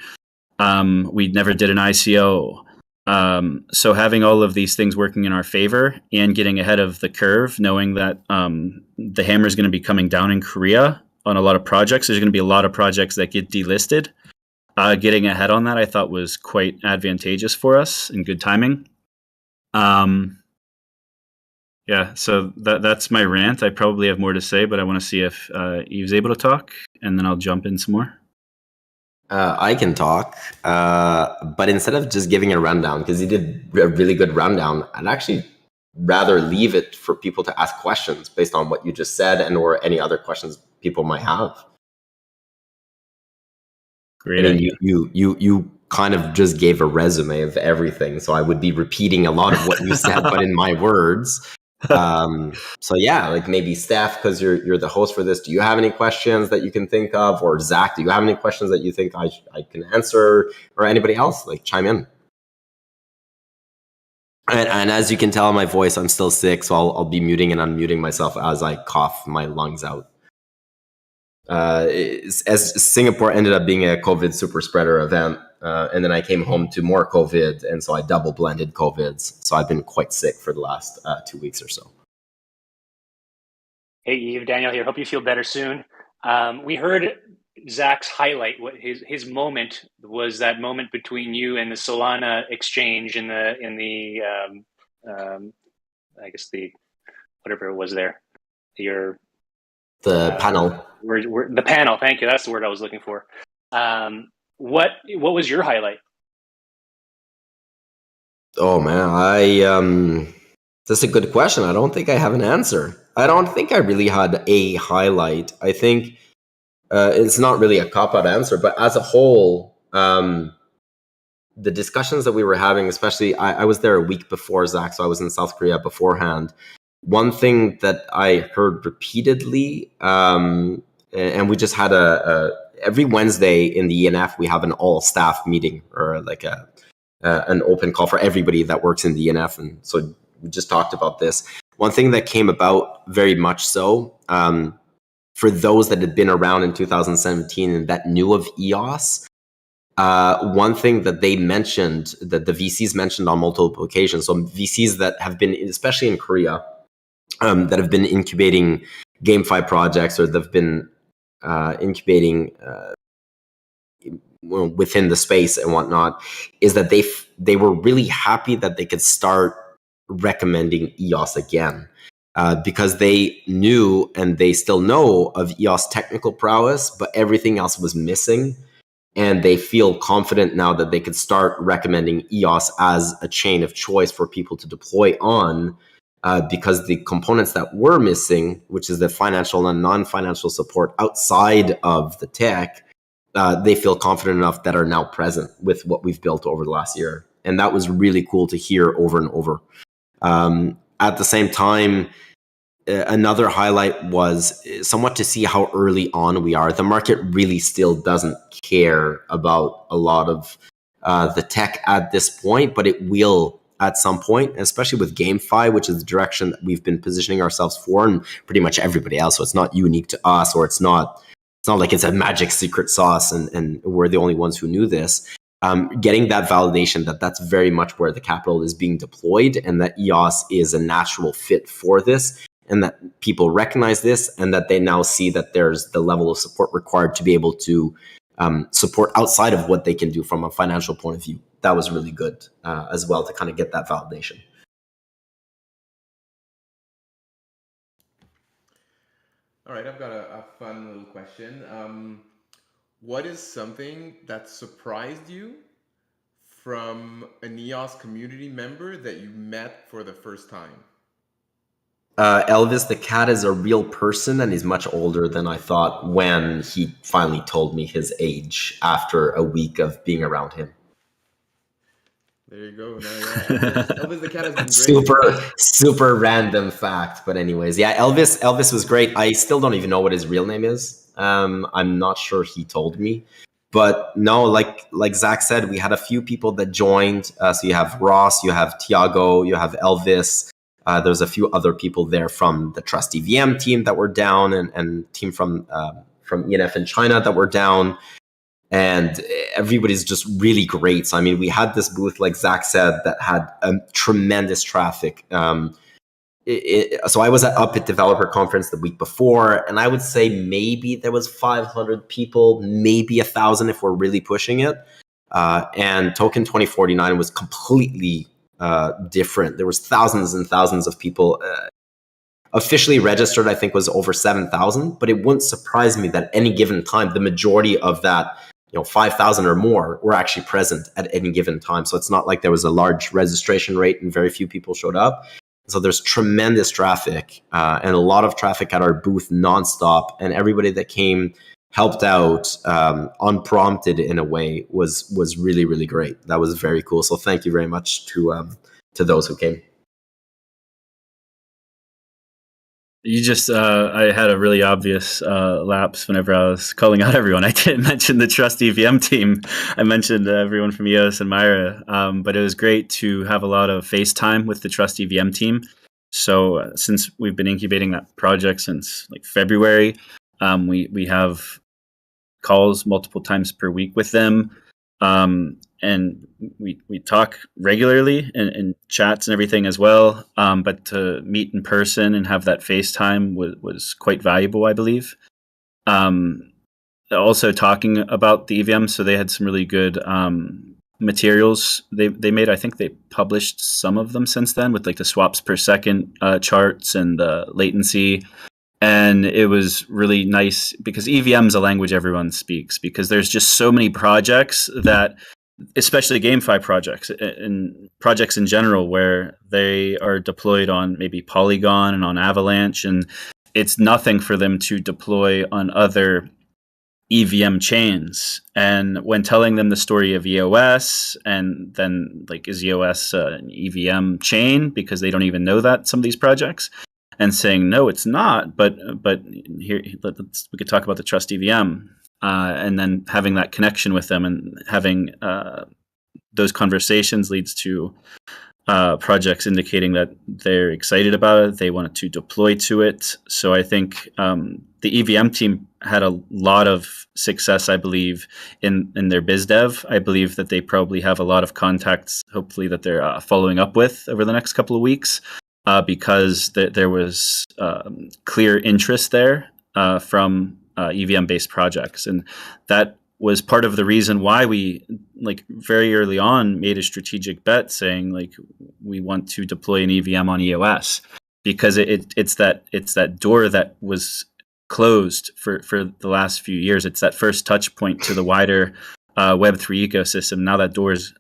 We never did an ICO. So having all of these things working in our favor and getting ahead of the curve, knowing that the hammer is going to be coming down in Korea on a lot of projects. There's going to be a lot of projects that get delisted. Getting ahead on that, I thought, was quite advantageous for us and good timing. Yeah, so that's my rant. I probably have more to say, but I want to see if Yves is able to talk, and then I'll jump in some more. I can talk, but instead of just giving a rundown, because he did a really good rundown, I'd actually rather leave it for people to ask questions based on what you just said, and or any other questions people might have. Great. I mean, you kind of just gave a resume of everything, so I would be repeating a lot of what you said, but in my words. So yeah, like maybe Steph, because you're the host for this, do you have any questions that you can think of? Or Zack, do you have any questions that you think I can answer? Or anybody else, like chime in. And as you can tell in my voice, I'm still sick, so I'll be muting and unmuting myself as I cough my lungs out. As Singapore ended up being a COVID super spreader event, and then I came home to more COVID, and so I double blended COVIDs. So I've been quite sick for the last 2 weeks or so. Hey, Yves, Daniel here. Hope you feel better soon. We heard Zack's highlight. What his moment was, that moment between you and the Solana exchange in the I guess whatever it was there, The panel. the panel. Thank you. That's the word I was looking for. What was your highlight? Oh man, that's a good question. I don't think I have an answer. I don't think I really had a highlight. I think it's not really a cop-out answer, but as a whole, the discussions that we were having, especially I was there a week before Zack, so I was in South Korea beforehand. One thing that I heard repeatedly, and we just had every Wednesday in the ENF, we have an all-staff meeting, or like an open call for everybody that works in the ENF. And so we just talked about this. One thing that came about very much so, for those that had been around in 2017 and that knew of EOS, one thing that they mentioned, that the VCs mentioned on multiple occasions, so VCs that have been, especially in Korea, that have been incubating GameFi projects, or they've been incubating within the space and whatnot, is that they were really happy that they could start recommending EOS again, because they knew, and they still know, of EOS technical prowess, but everything else was missing. And they feel confident now that they could start recommending EOS as a chain of choice for people to deploy on, because the components that were missing, which is the financial and non-financial support outside of the tech, they feel confident enough that are now present with what we've built over the last year. And that was really cool to hear over and over. At the same time, another highlight was somewhat to see how early on we are. The market really still doesn't care about a lot of the tech at this point, but it will at some point, especially with GameFi, which is the direction that we've been positioning ourselves for, and pretty much everybody else. So it's not unique to us, or it's not like it's a magic secret sauce and we're the only ones who knew this. Getting that validation that that's very much where the capital is being deployed, and that EOS is a natural fit for this, and that people recognize this, and that they now see that there's the level of support required to be able to support outside of what they can do from a financial point of view. That was really good as well, to kind of get that validation. All right, I've got a fun little question. What is something that surprised you from an EOS community member that you met for the first time? Elvis the cat is a real person, and he's much older than I thought when he finally told me his age after a week of being around him. There you go. Now, yeah, Elvis the cat has been great. Super random fact, but anyways, yeah, Elvis was great. I still don't even know what his real name is. I'm not sure he told me, but no, like Zack said, we had a few people that joined. So you have Ross, you have Tiago, you have Elvis. There's a few other people there from the Trust EVM team that were down, and team from ENF in China that were down. And everybody's just really great. So, I mean, we had this booth, like Zack said, that had tremendous traffic. So I was up at Developer Conference the week before, and I would say maybe there was 500 people, maybe 1,000 if we're really pushing it. And Token 2049 was completely different. There was thousands and thousands of people. Officially registered, I think, was over 7,000, but it wouldn't surprise me that any given time, the majority of that, 5,000 or more were actually present at any given time. So it's not like there was a large registration rate and very few people showed up. So there's tremendous traffic and a lot of traffic at our booth nonstop. And everybody that came helped out unprompted in a way was really, really great. That was very cool. So thank you very much to those who came. You just, I had a really obvious lapse whenever I was calling out everyone. I didn't mention the Trust EVM team. I mentioned everyone from EOS and Myra, but it was great to have a lot of FaceTime with the Trust EVM team. So since we've been incubating that project since like February, we have calls multiple times per week with them. And we talk regularly and chats and everything as well. But to meet in person and have that FaceTime was quite valuable, I believe. Also talking about the EVM, so they had some really good materials they made. I think they published some of them since then with like the swaps per second charts and the latency. And it was really nice because EVM is a language everyone speaks, because there's just so many projects that, especially GameFi projects and projects in general, where they are deployed on maybe Polygon and on Avalanche, and it's nothing for them to deploy on other EVM chains. And when telling them the story of EOS, and then like, is EOS an EVM chain, because they don't even know that, some of these projects, and saying no, it's not. But here, we could talk about the Trust EVM, and then having that connection with them, and having those conversations leads to projects indicating that they're excited about it, they wanted to deploy to it. So I think the EVM team had a lot of success, I believe, in their biz dev. I believe that they probably have a lot of contacts, hopefully, that they're following up with over the next couple of weeks, because there was clear interest there from EVM-based projects. And that was part of the reason why we, like, very early on made a strategic bet saying, like, we want to deploy an EVM on EOS, because it's that door that was closed for the last few years. It's that first touch point to the wider Web3 ecosystem. Now that door is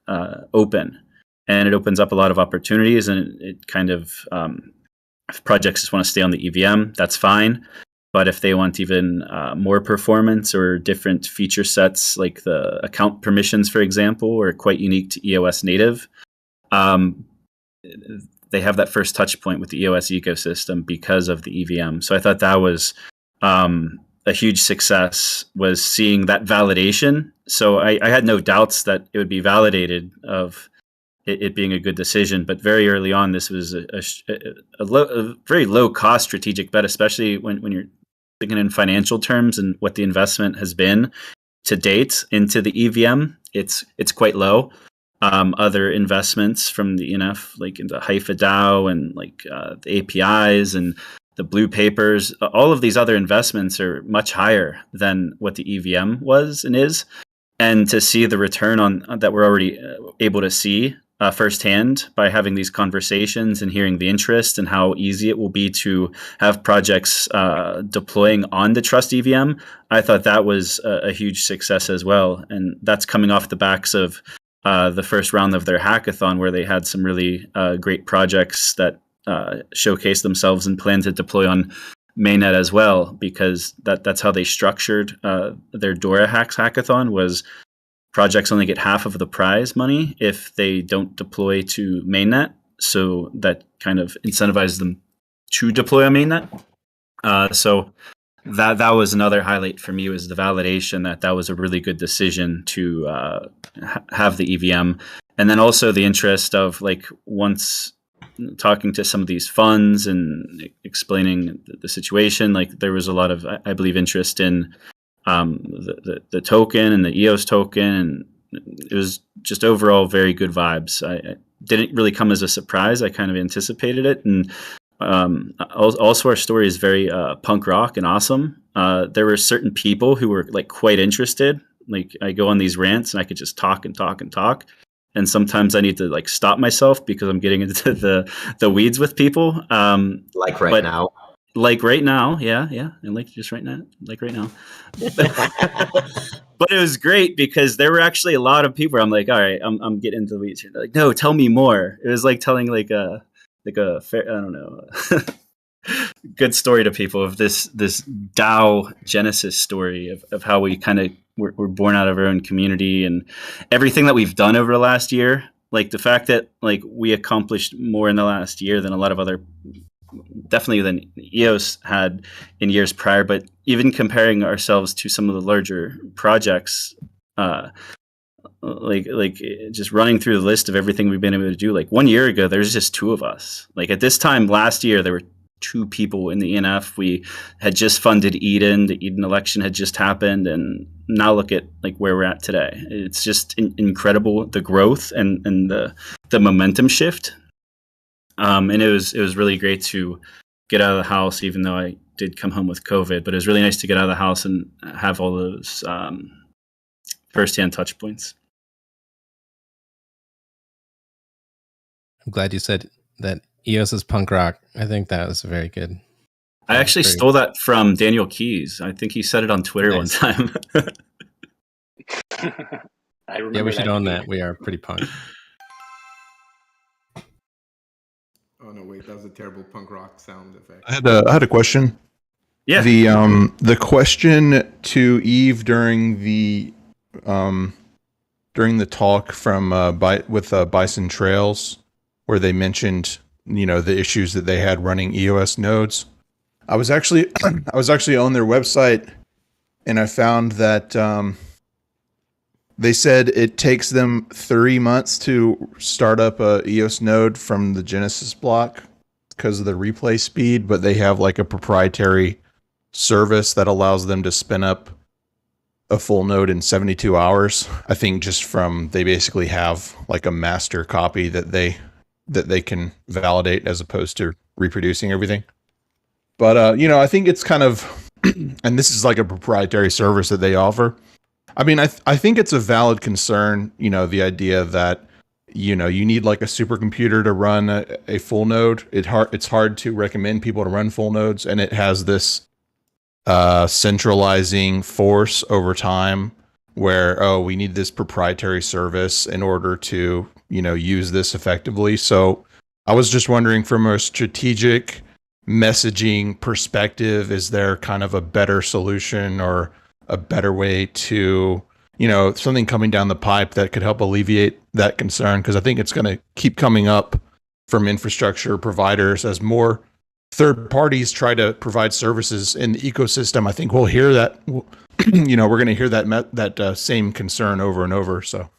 open, and it opens up a lot of opportunities, and it kind of, if projects just want to stay on the EVM, that's fine. But if they want even more performance or different feature sets, like the account permissions, for example, are quite unique to EOS native, they have that first touch point with the EOS ecosystem because of the EVM. So I thought that was a huge success, was seeing that validation. So I had no doubts that it would be validated of it being a good decision. But very early on, this was a very low cost strategic bet, especially when you're thinking in financial terms and what the investment has been to date into the EVM. It's quite low. Other investments from the ENF, like into Haifa DAO and like the APIs and the blue papers, all of these other investments are much higher than what the EVM was and is. And to see the return on that, we're already able to see firsthand by having these conversations and hearing the interest, and how easy it will be to have projects deploying on the Trust EVM. I thought that was a huge success as well. And that's coming off the backs of the first round of their hackathon, where they had some really great projects that showcased themselves and plan to deploy on mainnet as well, because that's how they structured their Dora Hacks hackathon. Was projects only get half of the prize money if they don't deploy to mainnet, so that kind of incentivizes them to deploy on mainnet. So that was another highlight for me, was the validation that was a really good decision to have the EVM. And then also the interest of, like, once talking to some of these funds and explaining the situation, like, there was a lot of, I believe, interest in the token and the EOS token, and it was just overall very good vibes. I didn't really come as a surprise. I kind of anticipated it. And also our story is very punk rock and awesome. There were certain people who were, like, quite interested. Like, I go on these rants and I could just talk and talk and talk. And sometimes I need to, like, stop myself because I'm getting into the weeds with people. Like right now. Like right now, yeah, and like just right now, like right now. But it was great because there were actually a lot of people where I'm like, all right, I'm getting into the weeds here. They're like, no, tell me more. It was like telling like a fair, I don't know, good story to people of this DAO genesis story of how we kind of were born out of our own community, and everything that we've done over the last year. Like the fact that, like, we accomplished more in the last year than a lot of other, definitely than EOS had in years prior, but even comparing ourselves to some of the larger projects, like just running through the list of everything we've been able to do. Like 1 year ago, there's just two of us. Like at this time last year, there were two people in the ENF. We had just funded Eden. The Eden election had just happened, and now look at, like, where we're at today. It's just incredible, the growth and the momentum shift. And it was really great to get out of the house, even though I did come home with COVID. But it was really nice to get out of the house and have all those firsthand touch points. I'm glad you said that EOS is punk rock. I think that was very good. I actually stole that from Daniel Keys. I think he said it on Twitter one time. I remember. Yeah, we should own that. We are pretty punk. Oh no, wait, that was a terrible punk rock sound effect. I had a question. Yeah. The question to Yves during the talk from with Bison Trails, where they mentioned the issues that they had running EOS nodes. I was actually on their website, and I found that they said it takes them 3 months to start up a EOS node from the Genesis block because of the replay speed, but they have like a proprietary service that allows them to spin up a full node in 72 hours. I think they basically have like a master copy that they can validate as opposed to reproducing everything. But I think it's kind of, and this is like a proprietary service that they offer. I mean, I think it's a valid concern, the idea that you need like a supercomputer to run a full node. It's hard to recommend people to run full nodes, and it has this centralizing force over time where we need this proprietary service in order to use this effectively. So I was just wondering, from a strategic messaging perspective, is there kind of a better solution or a better way to something coming down the pipe that could help alleviate that concern? Because I think it's going to keep coming up from infrastructure providers as more third parties try to provide services in the ecosystem. I think we'll hear that, we're going to hear that same concern over and over. So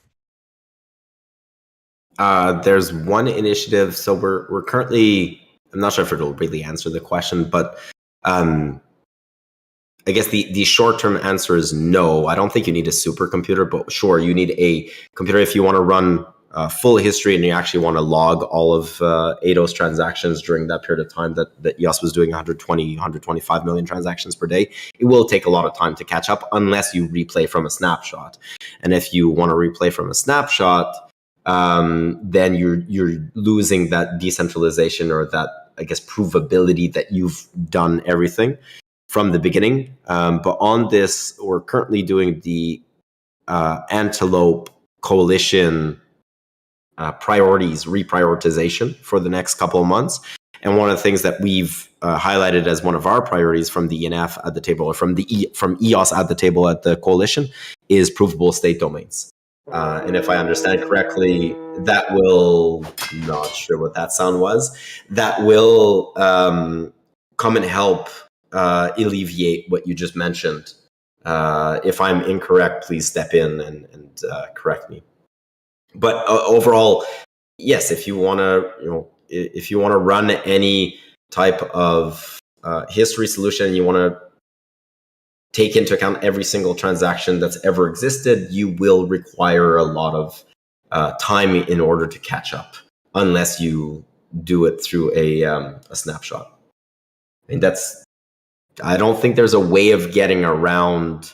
there's one initiative. So we're currently, I'm not sure if it'll really answer the question, but I guess the short-term answer is no. I don't think you need a supercomputer, but sure, you need a computer if you want to run full history and you actually want to log all of ADOS transactions during that period of time that EOS was doing 125 million transactions per day. It will take a lot of time to catch up unless you replay from a snapshot. And if you want to replay from a snapshot, then you're losing that decentralization or that, I guess, provability that you've done everything from the beginning. But on this, we're currently doing the Antelope Coalition reprioritization for the next couple of months. And one of the things that we've highlighted as one of our priorities from the ENF at the table, or from EOS at the table at the coalition, is provable state domains. And if I understand correctly, that will, not sure what that sound was, that will come and help alleviate what you just mentioned. If I'm incorrect, please step in and correct me. But overall, yes, if you want to run any type of history solution, you want to take into account every single transaction that's ever existed, you will require a lot of time in order to catch up, unless you do it through a snapshot. And I don't think there's a way of getting around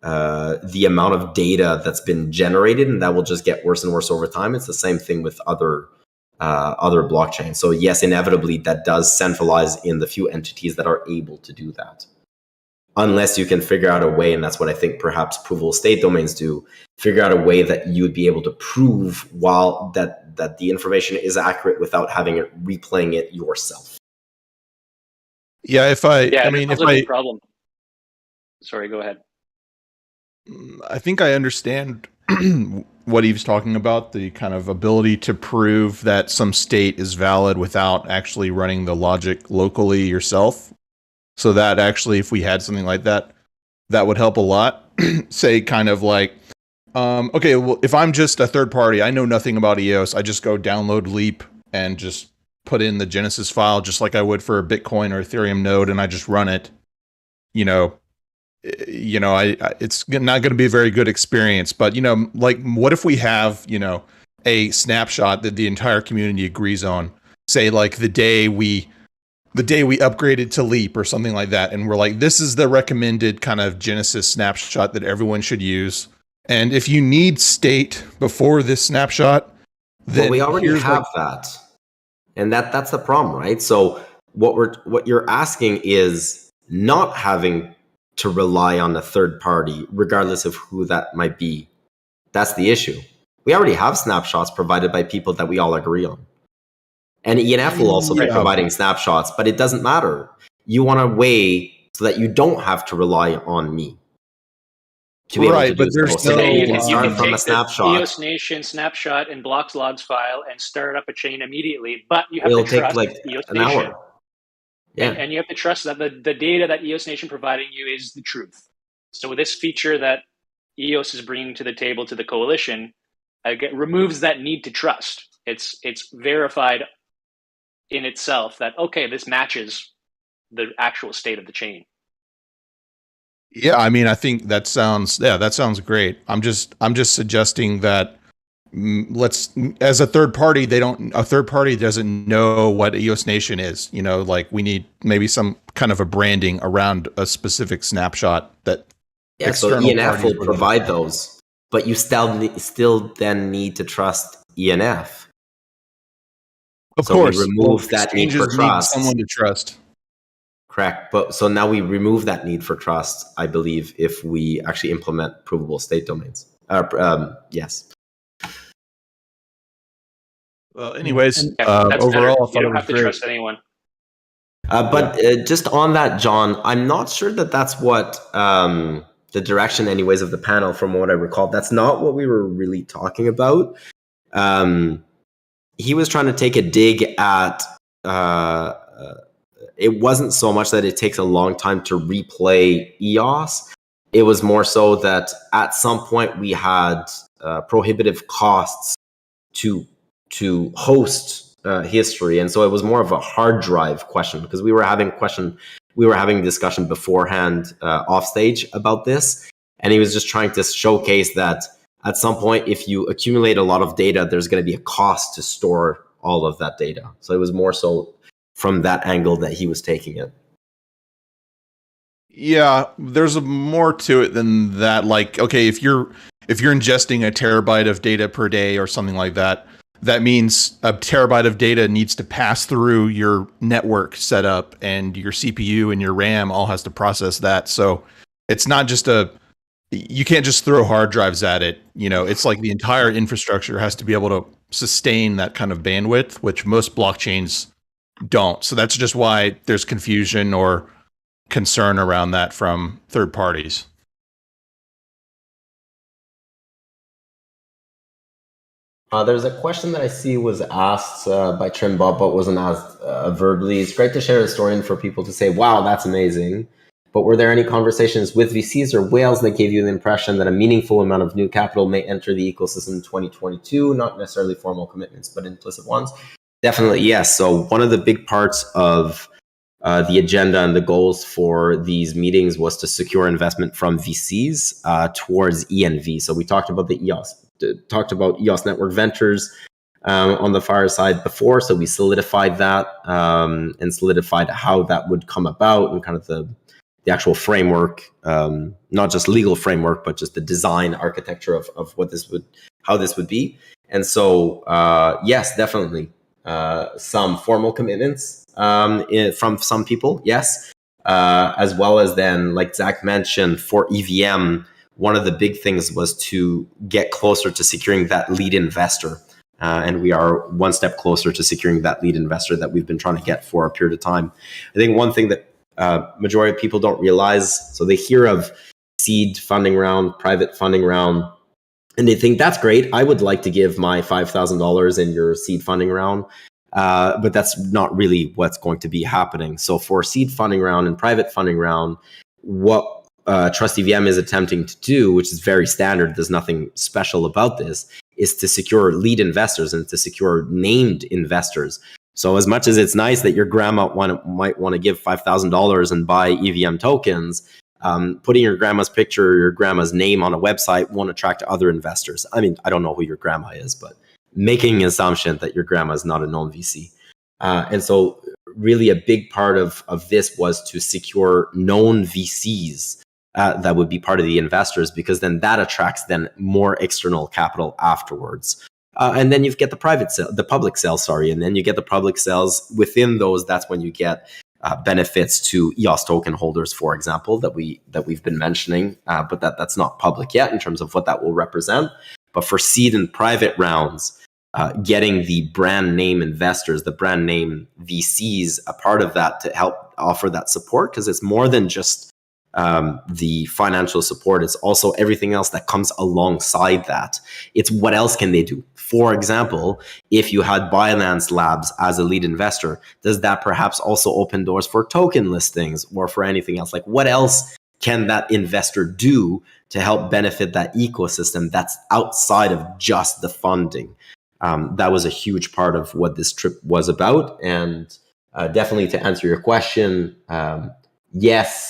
the amount of data that's been generated, and that will just get worse and worse over time. It's the same thing with other blockchains. So yes, inevitably that does centralize in the few entities that are able to do that. Unless you can figure out a way, and that's what I think perhaps provable state domains do, figure out a way that you would be able to prove while that the information is accurate without having it replaying it yourself. Yeah, problem. Sorry, go ahead. I think I understand what Yves talking about, the kind of ability to prove that some state is valid without actually running the logic locally yourself. So that actually, if we had something like that, that would help a lot. Say kind of like, okay, well, if I'm just a third party, I know nothing about EOS, I just go download Leap and just put in the Genesis file just like I would for a Bitcoin or Ethereum node, and I just run it. It's not going to be a very good experience. But like, what if we have a snapshot that the entire community agrees on? Say like the day we upgraded to Leap or something like that, and we're like, this is the recommended kind of Genesis snapshot that everyone should use. And if you need state before this snapshot, then we already here's have that, and that's the problem, right? So what you're asking is not having to rely on a third party, regardless of who that might be. That's the issue. We already have snapshots provided by people that we all agree on. And ENF will also be providing snapshots, but it doesn't matter. You want a way so that you don't have to rely on me to be able to do so. So that you can start from a snapshot. EOS Nation snapshot and blocks logs file and start up a chain immediately, but you have It'll to take trust like EOS an Nation. hour. Yeah. And you have to trust that the data that EOS Nation providing you is the truth. So this feature that EOS is bringing to the table to the coalition removes that need to trust. It's verified in itself that, okay, this matches the actual state of the chain. Yeah, I mean, I think that sounds great. I'm just suggesting that as a third party, a third party doesn't know what EOS Nation is. You know, like we need maybe some kind of a branding around a specific snapshot that. Yeah, so ENF will provide those, but you still then need to trust ENF. Of course, we remove that need for trust. Someone to trust. Correct, but so now we remove that need for trust, I believe, if we actually implement provable state domains. Yes. Well, anyways, overall, I thought you don't it was have to great. trust anyone. But just on that, John, I'm not sure that that's what the direction, anyways, of the panel, from what I recall. That's not what we were really talking about. He was trying to take a dig at. It wasn't so much that it takes a long time to replay EOS. It was more so that at some point we had prohibitive costs to host history, and so it was more of a hard drive question, because we were having discussion beforehand off stage about this, and he was just trying to showcase that at some point, if you accumulate a lot of data, there's going to be a cost to store all of that data. So it was more so from that angle that he was taking it. Yeah, there's more to it than that. Like, okay, if you're ingesting a terabyte of data per day or something like that, that means a terabyte of data needs to pass through your network setup, and your CPU and your RAM all has to process that. So it's not just you can't just throw hard drives at it. You know, it's like the entire infrastructure has to be able to sustain that kind of bandwidth, which most blockchains don't. So that's just why there's confusion or concern around that from third parties. There's a question that I see was asked by Trim Bob, but wasn't asked verbally. It's great to share a story and for people to say, wow, that's amazing. But were there any conversations with VCs or whales that gave you the impression that a meaningful amount of new capital may enter the ecosystem in 2022? Not necessarily formal commitments, but implicit ones. Definitely, yes. So one of the big parts of the agenda and the goals for these meetings was to secure investment from VCs towards ENV. So we talked about EOS Network Ventures on the Fireside before. So we solidified that and solidified how that would come about, and kind of the actual framework, not just legal framework, but just the design architecture of how this would be. And so, yes, definitely some formal commitments from some people, yes, as well as then, like Zack mentioned, for EVM, one of the big things was to get closer to securing that lead investor. And we are one step closer to securing that lead investor that we've been trying to get for a period of time. I think one thing that majority of people don't realize, so they hear of seed funding round, private funding round, and they think that's great. I would like to give my $5,000 in your seed funding round, but that's not really what's going to be happening. So for seed funding round and private funding round, what Trust EVM is attempting to do, which is very standard, there's nothing special about this, is to secure lead investors and to secure named investors. So as much as it's nice that your grandma might want to give $5,000 and buy EVM tokens, putting your grandma's picture or your grandma's name on a website won't attract other investors. I mean, I don't know who your grandma is, but making an assumption that your grandma is not a known VC. And so really a big part of this was to secure known VCs that would be part of the investors, because then that attracts then more external capital afterwards. And then you get the public sales, and then you get the public sales. Within those, that's when you get benefits to EOS token holders, for example, that we've been mentioning, but that's not public yet in terms of what that will represent. But for seed and private rounds, getting the brand name investors, the brand name VCs, a part of that to help offer that support, because it's more than just the financial support. It's also everything else that comes alongside that. It's what else can they do? For example, if you had Binance Labs as a lead investor, does that perhaps also open doors for token listings or for anything else? Like, what else can that investor do to help benefit that ecosystem that's outside of just the funding? That was a huge part of what this trip was about. And definitely to answer your question, yes,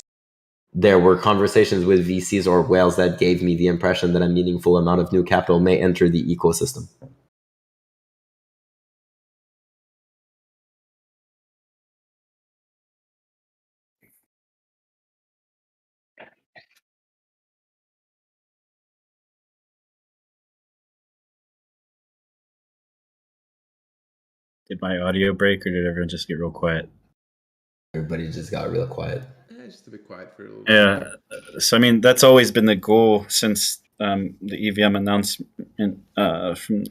there were conversations with VCs or whales that gave me the impression that a meaningful amount of new capital may enter the ecosystem. Did my audio break, or did everyone just get real quiet? Everybody just got real quiet. Just a bit quiet for a little bit. Yeah. So, I mean, that's always been the goal since the EVM announcement from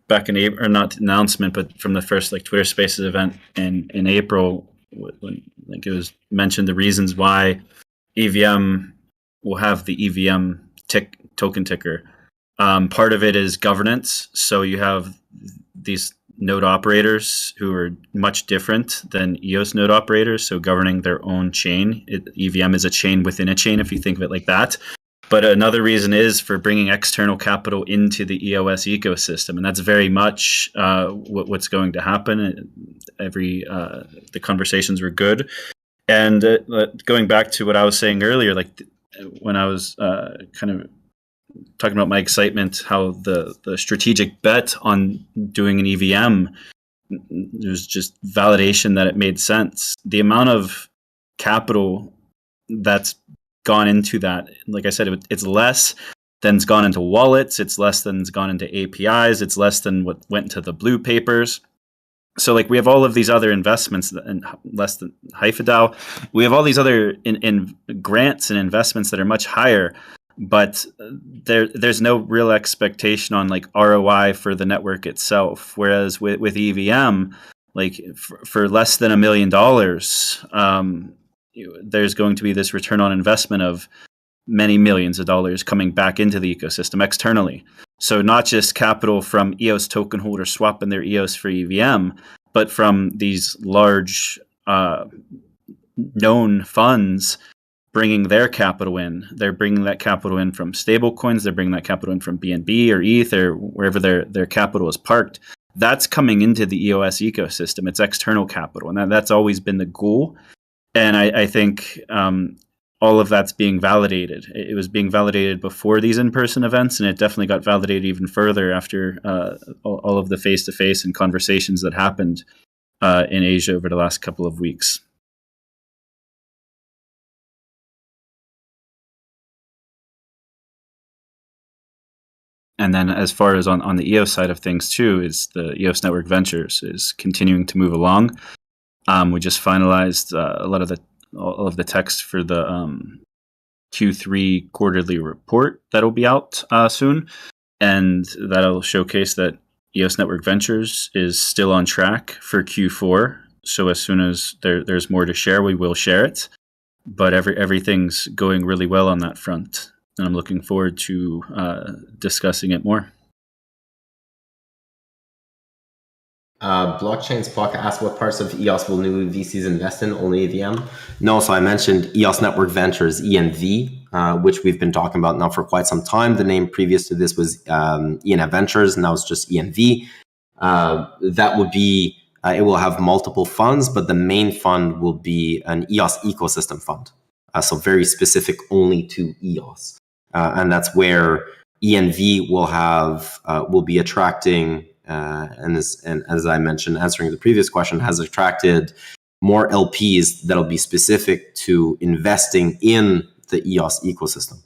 back in April, or not announcement, but from the first Twitter Spaces event in April, when it was mentioned the reasons why EVM will have the EVM token ticker. Part of it is governance. So you have these node operators who are much different than EOS node operators, so governing their own chain. EVM is a chain within a chain, if you think of it like that. But another reason is for bringing external capital into the EOS ecosystem, and that's very much what's going to happen. The conversations were good, and going back to what I was saying earlier, when I was kind of talking about my excitement, how the strategic bet on doing an EVM, there's just validation that it made sense. The amount of capital that's gone into that, like I said, it's less than's gone into wallets, it's less than's gone into APIs, it's less than what went into the blue papers. So we have all of these other investments, and less than HyphaDAO. We have all these other in grants and investments that are much higher, but there's no real expectation on ROI for the network itself. Whereas with EVM, for less than $1 million, there's going to be this return on investment of many millions of dollars coming back into the ecosystem externally. So not just capital from EOS token holders swapping their EOS for EVM, but from these large known funds bringing their capital in. They're bringing that capital in from stable coins. They're bringing that capital in from BNB or ETH or wherever their capital is parked. That's coming into the EOS ecosystem. It's external capital, and that's always been the goal. And I think all of that's being validated. It was being validated before these in-person events, and it definitely got validated even further after all of the face-to-face and conversations that happened in Asia over the last couple of weeks. And then as far as on the EOS side of things too, is the EOS Network Ventures is continuing to move along. We just finalized all of the text for the Q3 quarterly report that'll be out soon, and that'll showcase that EOS Network Ventures is still on track for Q4. So as soon as there's more to share, we will share it. But everything's going really well on that front, and I'm looking forward to discussing it more. Blockchain's Pocket asked what parts of EOS will new VCs invest in, only EVM? No, so I mentioned EOS Network Ventures, ENV, which we've been talking about now for quite some time. The name previous to this was ENF Ventures, now it's just ENV. That would be, it will have multiple funds, but the main fund will be an EOS ecosystem fund. So very specific only to EOS. And that's where ENV will be attracting, and as I mentioned, answering the previous question, has attracted more LPs that'll be specific to investing in the EOS ecosystem.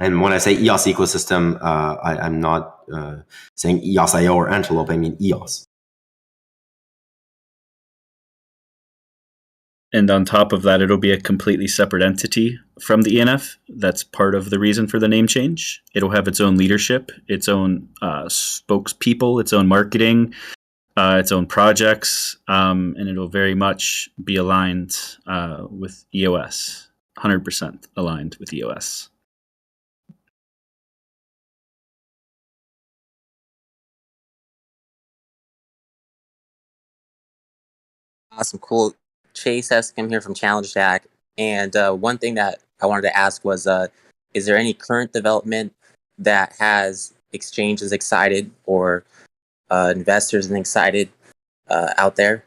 And when I say EOS ecosystem, I'm not saying EOSIO or Antelope, I mean EOS. And on top of that, it'll be a completely separate entity from the ENF. That's part of the reason for the name change. It'll have its own leadership, its own spokespeople, its own marketing, its own projects, and it'll very much be aligned with EOS, 100% aligned with EOS. Awesome, cool. Chase Eskim here from Challenge Jack. And one thing that I wanted to ask was, is there any current development that has exchanges excited or investors and excited out there?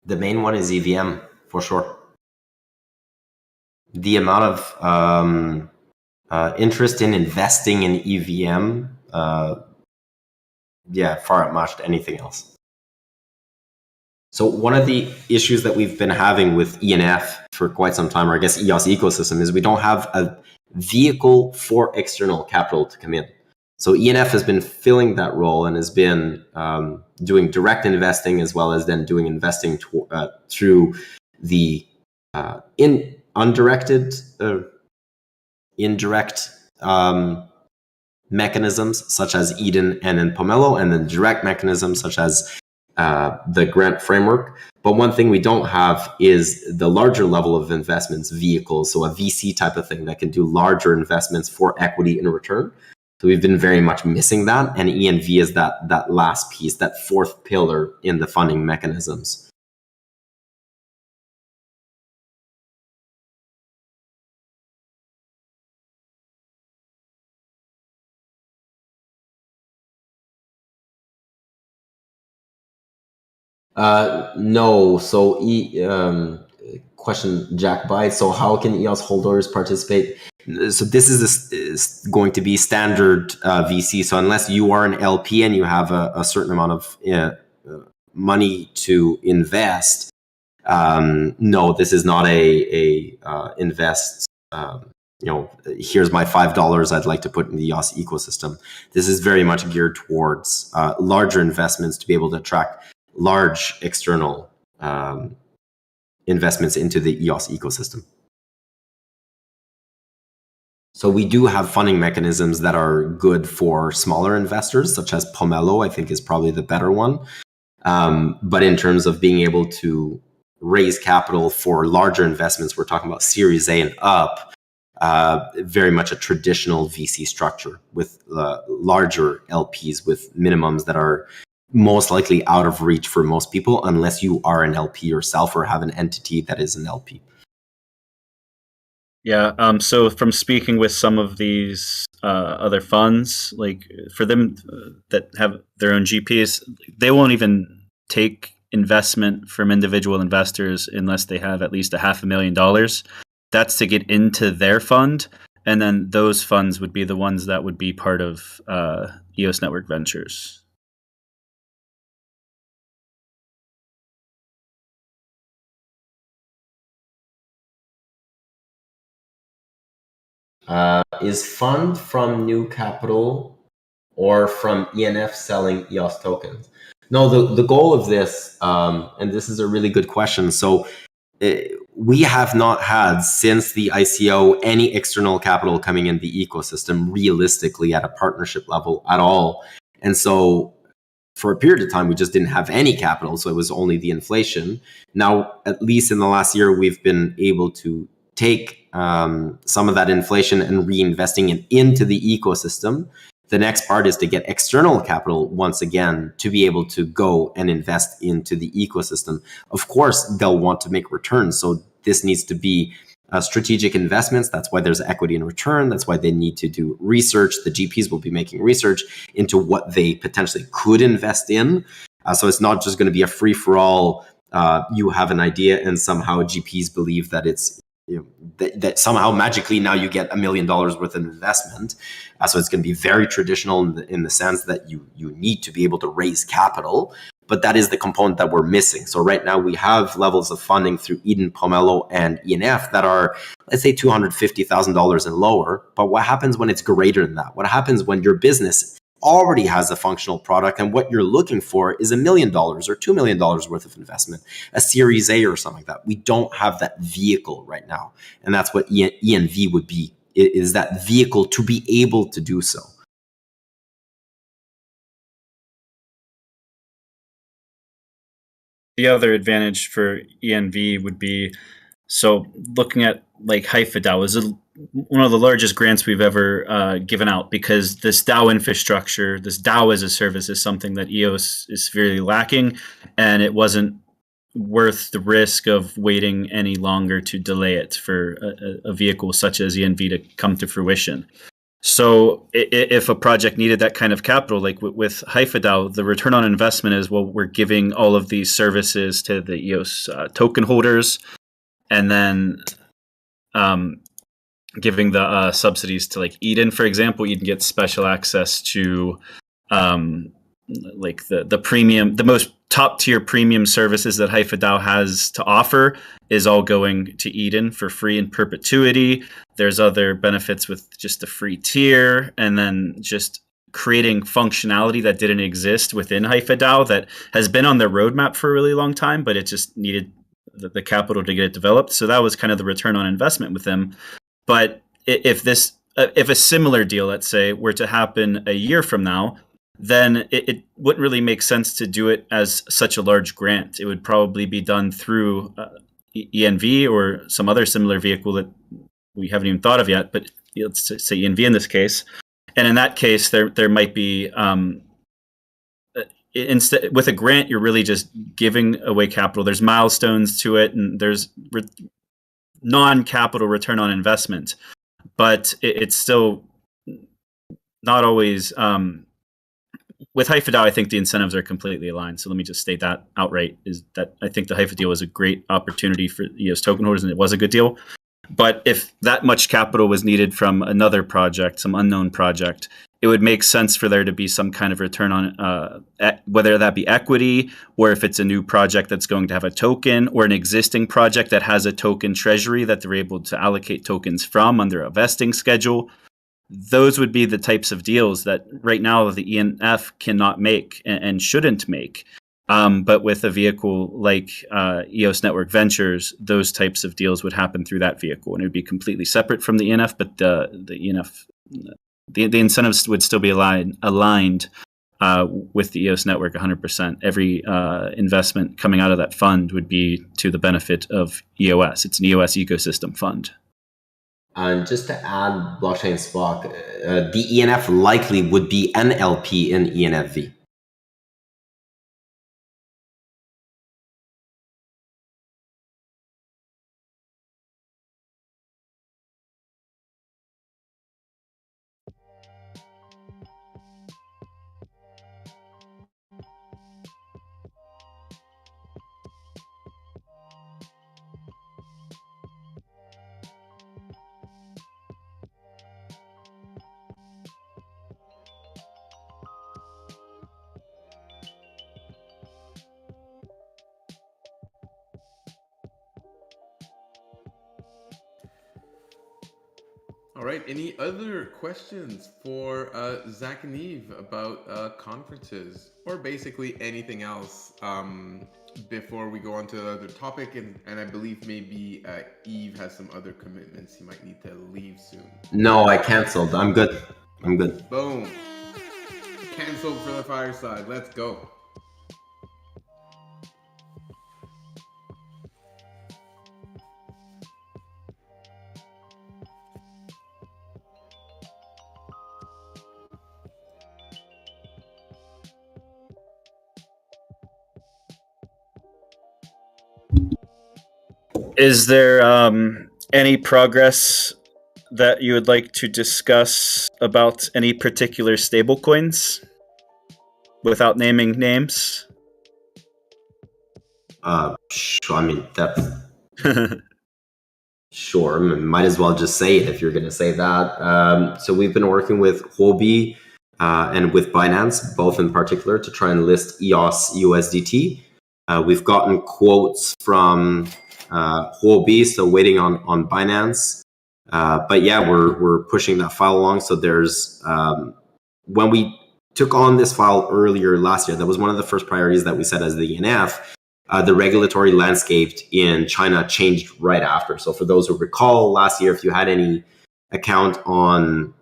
The main one is EVM, for sure. The amount of interest in investing in EVM, far outmatched anything else. So one of the issues that we've been having with ENF for quite some time, or I guess EOS ecosystem, is we don't have a vehicle for external capital to come in. So ENF has been filling that role and has been doing direct investing as well as then doing investing through the indirect mechanisms such as Eden and then Pomelo, and then direct mechanisms such as the grant framework. But one thing we don't have is the larger level of investments vehicles, so a VC type of thing that can do larger investments for equity in return. So we've been very much missing that, and ENV is that last piece, that fourth pillar in the funding mechanisms. No. So question, Jack Byte. So how can EOS holders participate? So this is going to be standard VC. So unless you are an LP and you have a certain amount of money to invest, no, this is not a invest. Here's my $5 I'd like to put in the EOS ecosystem. This is very much geared towards larger investments to be able to attract large external investments into the EOS ecosystem. So we do have funding mechanisms that are good for smaller investors, such as Pomelo, I think is probably the better one. But in terms of being able to raise capital for larger investments, we're talking about Series A and up, very much a traditional VC structure with larger LPs with minimums that are most likely out of reach for most people, unless you are an LP yourself or have an entity that is an LP. Yeah. So from speaking with some of these other funds, like for them that have their own GPs, they won't even take investment from individual investors unless they have at least $500,000. That's to get into their fund. And then those funds would be the ones that would be part of EOS Network Ventures. Is fund from new capital or from ENF selling EOS tokens? No, the goal of this, and this is a really good question. So we have not had since the ICO any external capital coming in the ecosystem realistically at a partnership level at all. And so for a period of time, we just didn't have any capital. So it was only the inflation. Now, at least in the last year, we've been able to take some of that inflation and reinvesting it into the ecosystem. The next part is to get external capital once again to be able to go and invest into the ecosystem. Of course, they'll want to make returns. So this needs to be strategic investments. That's why there's equity in return. That's why they need to do research. The GPs will be making research into what they potentially could invest in. So it's not just going to be a free for all. You have an idea and somehow GPs believe that it's that somehow magically now you get $1 million worth of investment. So it's going to be very traditional in the sense that you need to be able to raise capital. but that is the component that we're missing. So right now we have levels of funding through Eden, Pomelo, and ENF that are, let's say, $250,000 and lower. But what happens when it's greater than that? What happens when your business already has a functional product and what you're looking for is $1 million or $2 million worth of investment, a Series A or something like that? We don't have that vehicle right now. And that's what ENV would be, is that vehicle to be able to do so. The other advantage for ENV would be, so looking at like HyphaDAO is one of the largest grants we've ever given out, because this DAO infrastructure, this DAO as a service, is something that EOS is severely lacking, and it wasn't worth the risk of waiting any longer to delay it for a vehicle such as ENV to come to fruition. So if a project needed that kind of capital, like with HyphaDAO, the return on investment is, well, we're giving all of these services to the EOS token holders, and then giving the subsidies to like Eden, for example. Eden gets special access to like the premium, the most top tier premium services that HyphaDAO has to offer is all going to Eden for free in perpetuity. There's other benefits with just the free tier, and then just creating functionality that didn't exist within HyphaDAO that has been on their roadmap for a really long time, but it just needed the capital to get it developed. So that was kind of the return on investment with them. But if a similar deal, let's say, were to happen a year from now, then it wouldn't really make sense to do it as such a large grant. It would probably be done through ENV or some other similar vehicle that we haven't even thought of yet, but let's say ENV in this case. And in that case, there might be, instead, with a grant, you're really just giving away capital. There's milestones to it, and there's non-capital return on investment, but it's still not always... with HyphaDAO, I think the incentives are completely aligned. So let me just state that outright, is that I think the Hypha deal was a great opportunity for EOS token holders, and it was a good deal. But if that much capital was needed from another project, some unknown project, it would make sense for there to be some kind of return on, whether that be equity, or if it's a new project that's going to have a token, or an existing project that has a token treasury that they're able to allocate tokens from under a vesting schedule. Those would be the types of deals that right now the ENF cannot make and shouldn't make. But with a vehicle like EOS Network Ventures, those types of deals would happen through that vehicle, and it would be completely separate from the ENF. But the ENF, the incentives would still be aligned with the EOS Network 100%. Every investment coming out of that fund would be to the benefit of EOS. It's an EOS ecosystem fund. And just to add, blockchain Spock, the ENF likely would be an LP in ENFV. All right. Any other questions for Zack and Yves about conferences, or basically anything else before we go on to the other topic? And I believe maybe Yves has some other commitments. He might need to leave soon. No, I canceled. I'm good. I'm good. Boom. Canceled for the Fireside. Let's go. Is there any progress that you would like to discuss about any particular stablecoins without naming names? I mean, that's... Sure, might as well just say it if you're going to say that. So we've been working with Huobi and with Binance, both in particular, to try and list EOS USDT. We've gotten quotes from Huobi, so waiting on Binance. But yeah, we're pushing that file along. So there's when we took on this file earlier last year, that was one of the first priorities that we set as the ENF. The regulatory landscape in China changed right after. So for those who recall, last year, if you had any account on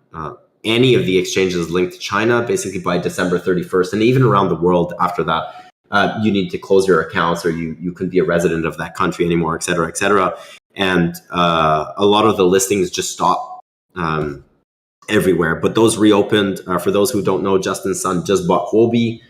any of the exchanges linked to China, basically by December 31st, and even around the world after that, you need to close your accounts, or you couldn't be a resident of that country anymore, et cetera, et cetera. And a lot of the listings just stopped everywhere. But those reopened. For those who don't know, Justin's son just bought Huobi.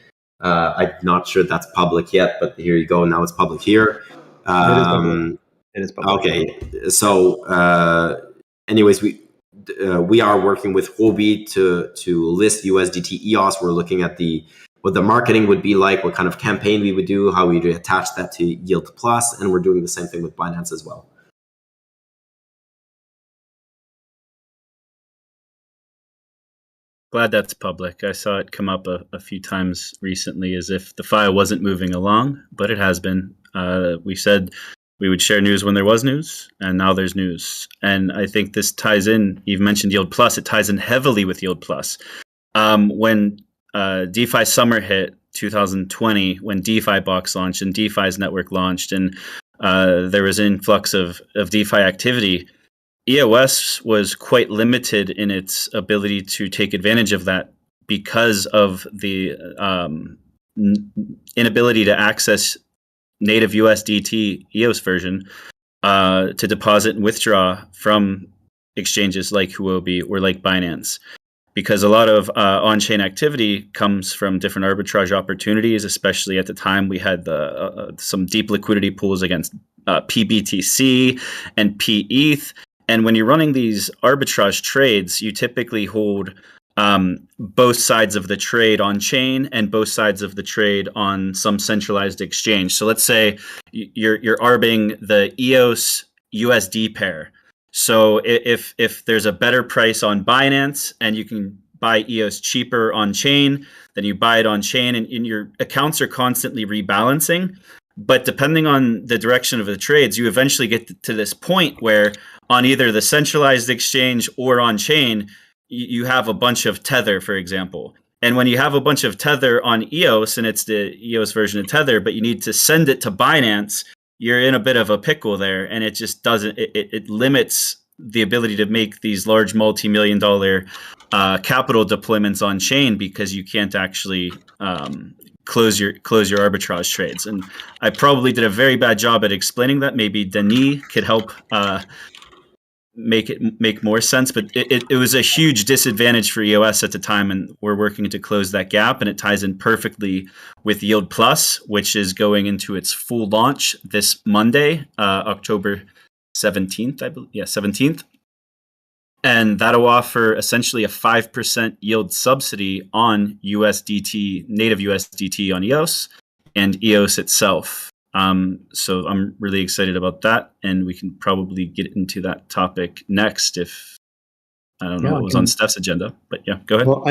I'm not sure that's public yet, but here you go. Now it's public here. It is public. Okay. So anyways, we are working with Huobi to list USDT EOS. We're looking at what the marketing would be like, what kind of campaign we would do, how we would attach that to Yield Plus, and we're doing the same thing with Binance as well. Glad that's public. I saw it come up a few times recently as if the file wasn't moving along, but it has been. We said we would share news when there was news, and now there's news. And I think this ties in. You've mentioned Yield Plus. It ties in heavily with Yield Plus. When DeFi summer hit 2020, when DeFi Box launched and DeFi's network launched, and there was influx of DeFi activity, EOS was quite limited in its ability to take advantage of that because of the inability to access native USDT EOS version to deposit and withdraw from exchanges like Huobi or like Binance. Because a lot of on-chain activity comes from different arbitrage opportunities, especially at the time we had some deep liquidity pools against PBTC and PETH. And when you're running these arbitrage trades, you typically hold both sides of the trade on chain and both sides of the trade on some centralized exchange. So let's say you're arbing the EOS USD pair. So if there's a better price on Binance and you can buy EOS cheaper on chain, then you buy it on chain, and your accounts are constantly rebalancing. But depending on the direction of the trades, you eventually get to this point where on either the centralized exchange or on chain, you have a bunch of Tether, for example. And when you have a bunch of Tether on EOS, and it's the EOS version of Tether, but you need to send it to Binance, you're in a bit of a pickle there. And it just doesn't, it limits the ability to make these large multi-million-dollar capital deployments on chain because you can't actually close your arbitrage trades. And I probably did a very bad job at explaining that. Maybe Denis could help make more sense, but it was a huge disadvantage for EOS at the time, and we're working to close that gap. And it ties in perfectly with Yield Plus, which is going into its full launch this Monday, October 17th, I believe. Yeah, 17th. And that'll offer essentially a 5% yield subsidy on USDT, native USDT on EOS and EOS itself. So I'm really excited about that, and we can probably get into that topic next if, I don't know, it was on Steph's agenda, but yeah, go ahead. Well,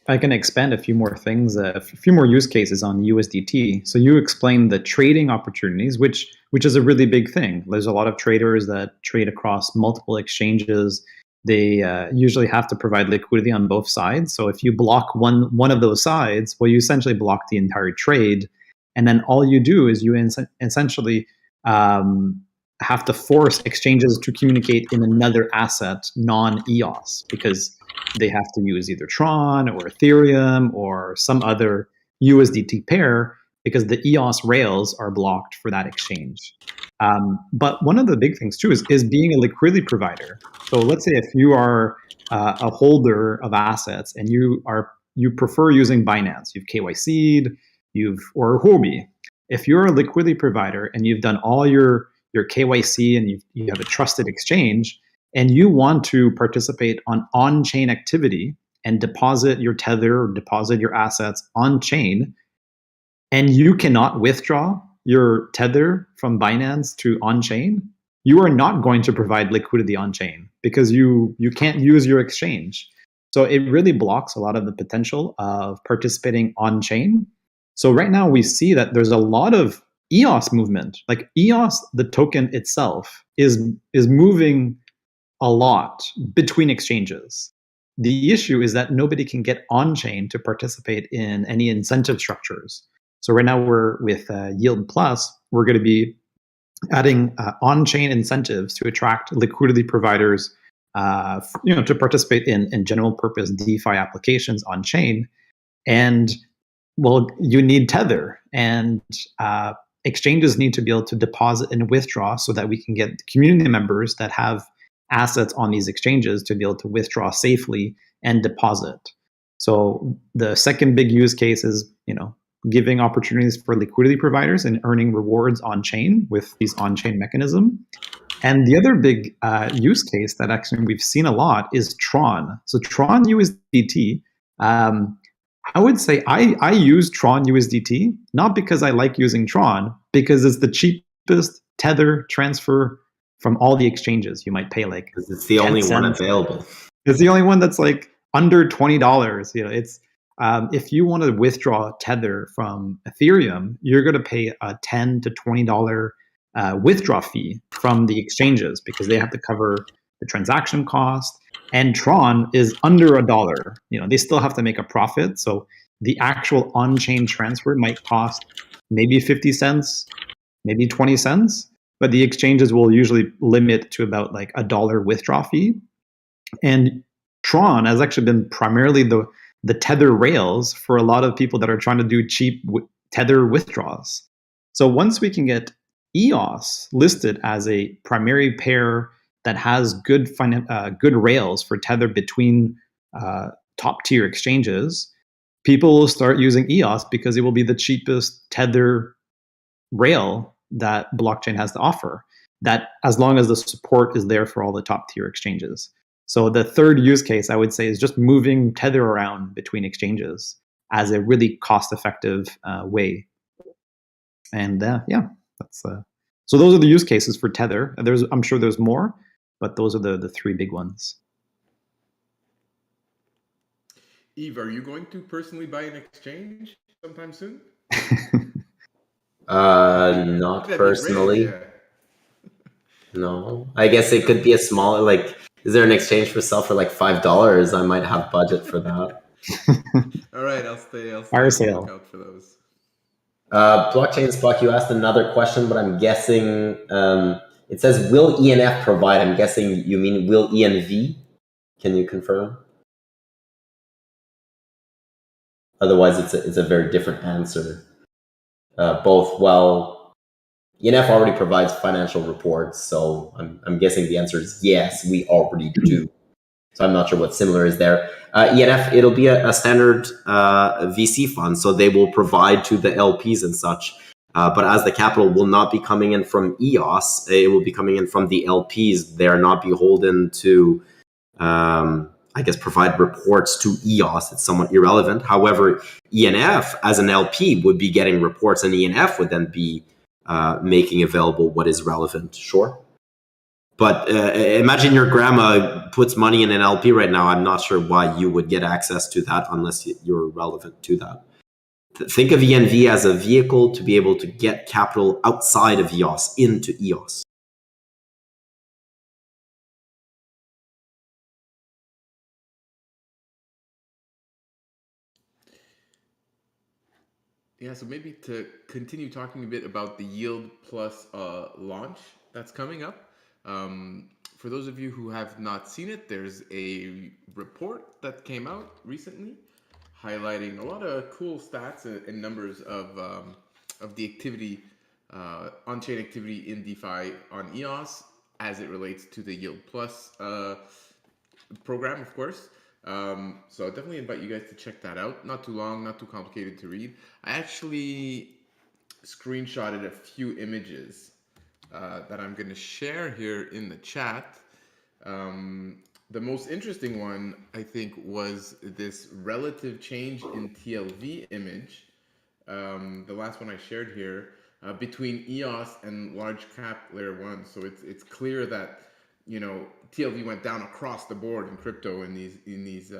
I can expand a few more things, a few more use cases on USDT. So you explained the trading opportunities, which is a really big thing. There's a lot of traders that trade across multiple exchanges. They usually have to provide liquidity on both sides. So if you block one of those sides, well, you essentially block the entire trade. And then all you do is you essentially have to force exchanges to communicate in another asset, non-EOS, because they have to use either Tron or Ethereum or some other USDT pair because the EOS rails are blocked for that exchange. But one of the big things too is being a liquidity provider. So let's say if you are a holder of assets and you prefer using Binance, you've KYC'd, or Huobi. If you're a liquidity provider and you've done all your KYC and you have a trusted exchange and you want to participate on-chain activity and deposit your Tether or deposit your assets on-chain, and you cannot withdraw your Tether from Binance to on-chain, you are not going to provide liquidity on-chain because you can't use your exchange. So it really blocks a lot of the potential of participating on chain. So right now we see that there's a lot of EOS movement. Like EOS, the token itself, is moving a lot between exchanges. The issue is that nobody can get on chain to participate in any incentive structures. So right now we're with Yield Plus, we're going to be adding on-chain incentives to attract liquidity providers, to participate in general purpose DeFi applications on chain. And well, you need Tether, and exchanges need to be able to deposit and withdraw so that we can get community members that have assets on these exchanges to be able to withdraw safely and deposit. So the second big use case is, giving opportunities for liquidity providers and earning rewards on chain with these on-chain mechanism. And the other big use case that actually we've seen a lot is Tron. So Tron USDT, I would say I use Tron USDT, not because I like using Tron, because it's the cheapest Tether transfer from all the exchanges. You might pay like, because it's the only one available. It's the only one that's like under $20. It's if you want to withdraw Tether from Ethereum, you're going to pay a $10 to $20 withdraw fee from the exchanges because they have to cover the transaction cost. And Tron is under $1. They still have to make a profit. So the actual on-chain transfer might cost maybe 50 cents, maybe 20 cents, but the exchanges will usually limit to about like $1 withdrawal fee. And Tron has actually been primarily the Tether rails for a lot of people that are trying to do cheap Tether withdrawals. So once we can get EOS listed as a primary pair that has good rails for Tether between top tier exchanges, people will start using EOS because it will be the cheapest Tether rail that blockchain has to offer. That as long as the support is there for all the top tier exchanges. So the third use case I would say is just moving Tether around between exchanges as a really cost-effective way. And that's so those are the use cases for Tether. I'm sure there's more, but those are the three big ones. Yves, are you going to personally buy an exchange sometime soon? Not personally. Great, yeah. No, I guess it could be a smaller, like, is there an exchange for sell for like $5? I might have budget for that. All right, I'll stay Fire on the sale. lookout for those. Blockchain Spock, you asked another question, but I'm guessing it says, will ENF provide? I'm guessing you mean will ENV? Can you confirm? Otherwise, it's a very different answer. Both, well, ENF already provides financial reports, so I'm guessing the answer is yes, we already do. So I'm not sure what similar is there. ENF, it'll be a standard VC fund, so they will provide to the LPs and such. But as the capital will not be coming in from EOS, it will be coming in from the LPs. They are not beholden to, I guess, provide reports to EOS. It's somewhat irrelevant. However, ENF as an LP would be getting reports, and ENF would then be making available what is relevant. Sure. But imagine your grandma puts money in an LP right now. I'm not sure why you would get access to that unless you're relevant to that. Think of ENV as a vehicle to be able to get capital outside of EOS into EOS. Yeah, so maybe to continue talking a bit about the Yield Plus launch that's coming up. For those of you who have not seen it, there's a report that came out recently highlighting a lot of cool stats and numbers of the activity, on-chain activity in DeFi on EOS as it relates to the Yield Plus program, of course. So I definitely invite you guys to check that out. Not too long, not too complicated to read. I actually screenshotted a few images that I'm going to share here in the chat. The most interesting one, I think, was this relative change in TLV image. The last one I shared here between EOS and large cap layer one. So it's clear that TLV went down across the board in crypto in these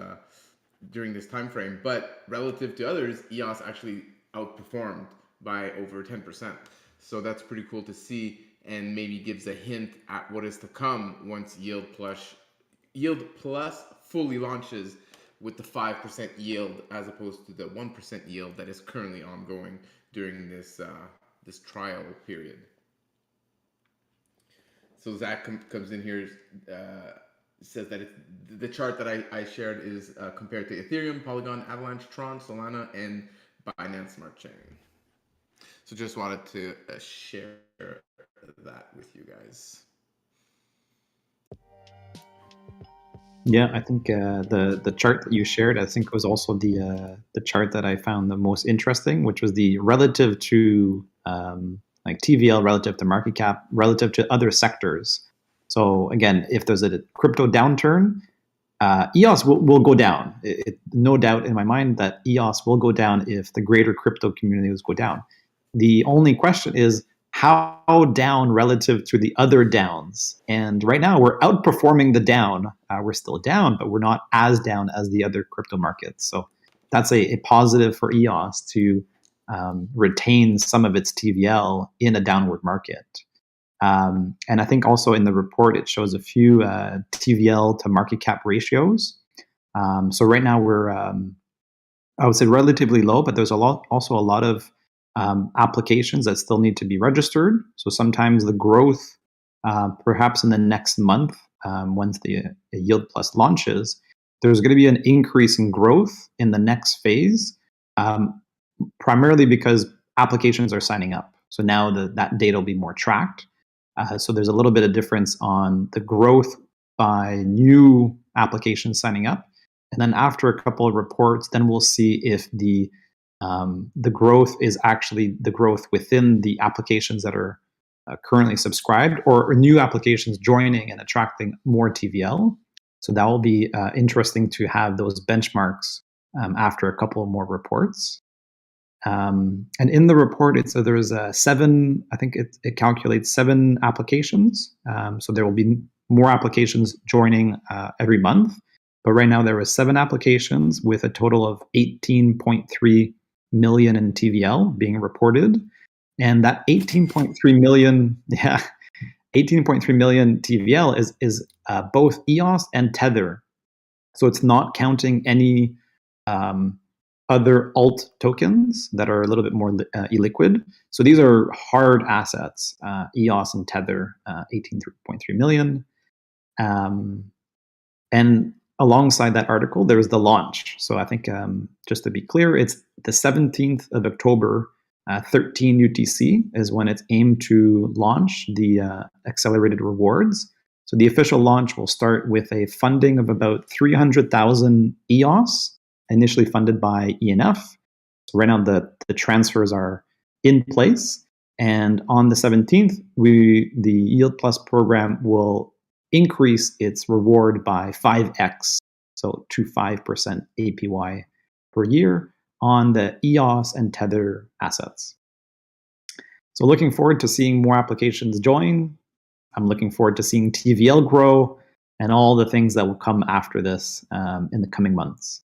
during this time frame, but relative to others, EOS actually outperformed by over 10%. So that's pretty cool to see, and maybe gives a hint at what is to come once Yield Plus fully launches with the 5% yield as opposed to the 1% yield that is currently ongoing during this trial period. So Zack comes in here, says that the chart that I shared is compared to Ethereum, Polygon, Avalanche, Tron, Solana, and Binance Smart Chain. So just wanted to share that with you guys. Yeah, I think the chart that you shared, I think was also the chart that I found the most interesting, which was the relative to like TVL relative to market cap, relative to other sectors. So again, if there's a crypto downturn, EOS will go down. No doubt in my mind that EOS will go down if the greater crypto communities go down. The only question is how down relative to the other downs. And right now we're outperforming the down. We're still down, but we're not as down as the other crypto markets. So that's a positive for EOS to retain some of its TVL in a downward market. And I think also in the report, it shows a few TVL to market cap ratios. So right now we're, I would say relatively low, but there's also a lot of applications that still need to be registered. So sometimes the growth, perhaps in the next month, once the Yield Plus launches, there's going to be an increase in growth in the next phase, primarily because applications are signing up. So now that data will be more tracked. So there's a little bit of difference on the growth by new applications signing up. And then after a couple of reports, then we'll see if the growth is actually the growth within the applications that are currently subscribed, or new applications joining and attracting more TVL. So that will be interesting to have those benchmarks after a couple more reports. And in the report, there's 7, I think it calculates 7 applications. So there will be more applications joining every month. But right now there were 7 applications with a total of 18.3 million in TVL being reported. And that 18.3 million, 18.3 million TVL is both EOS and Tether. So it's not counting any other alt tokens that are a little bit more illiquid. So these are hard assets, EOS and Tether, 18.3 million. And alongside that article, there's the launch. So I think just to be clear, it's the 17th of October, 13 UTC is when it's aimed to launch the accelerated rewards. So the official launch will start with a funding of about 300,000 EOS, initially funded by ENF. So right now the transfers are in place. And on the 17th, the Yield Plus program will increase its reward by 5x, so to 5% APY per year on the EOS and Tether assets. So looking forward to seeing more applications join. I'm looking forward to seeing TVL grow and all the things that will come after this in the coming months.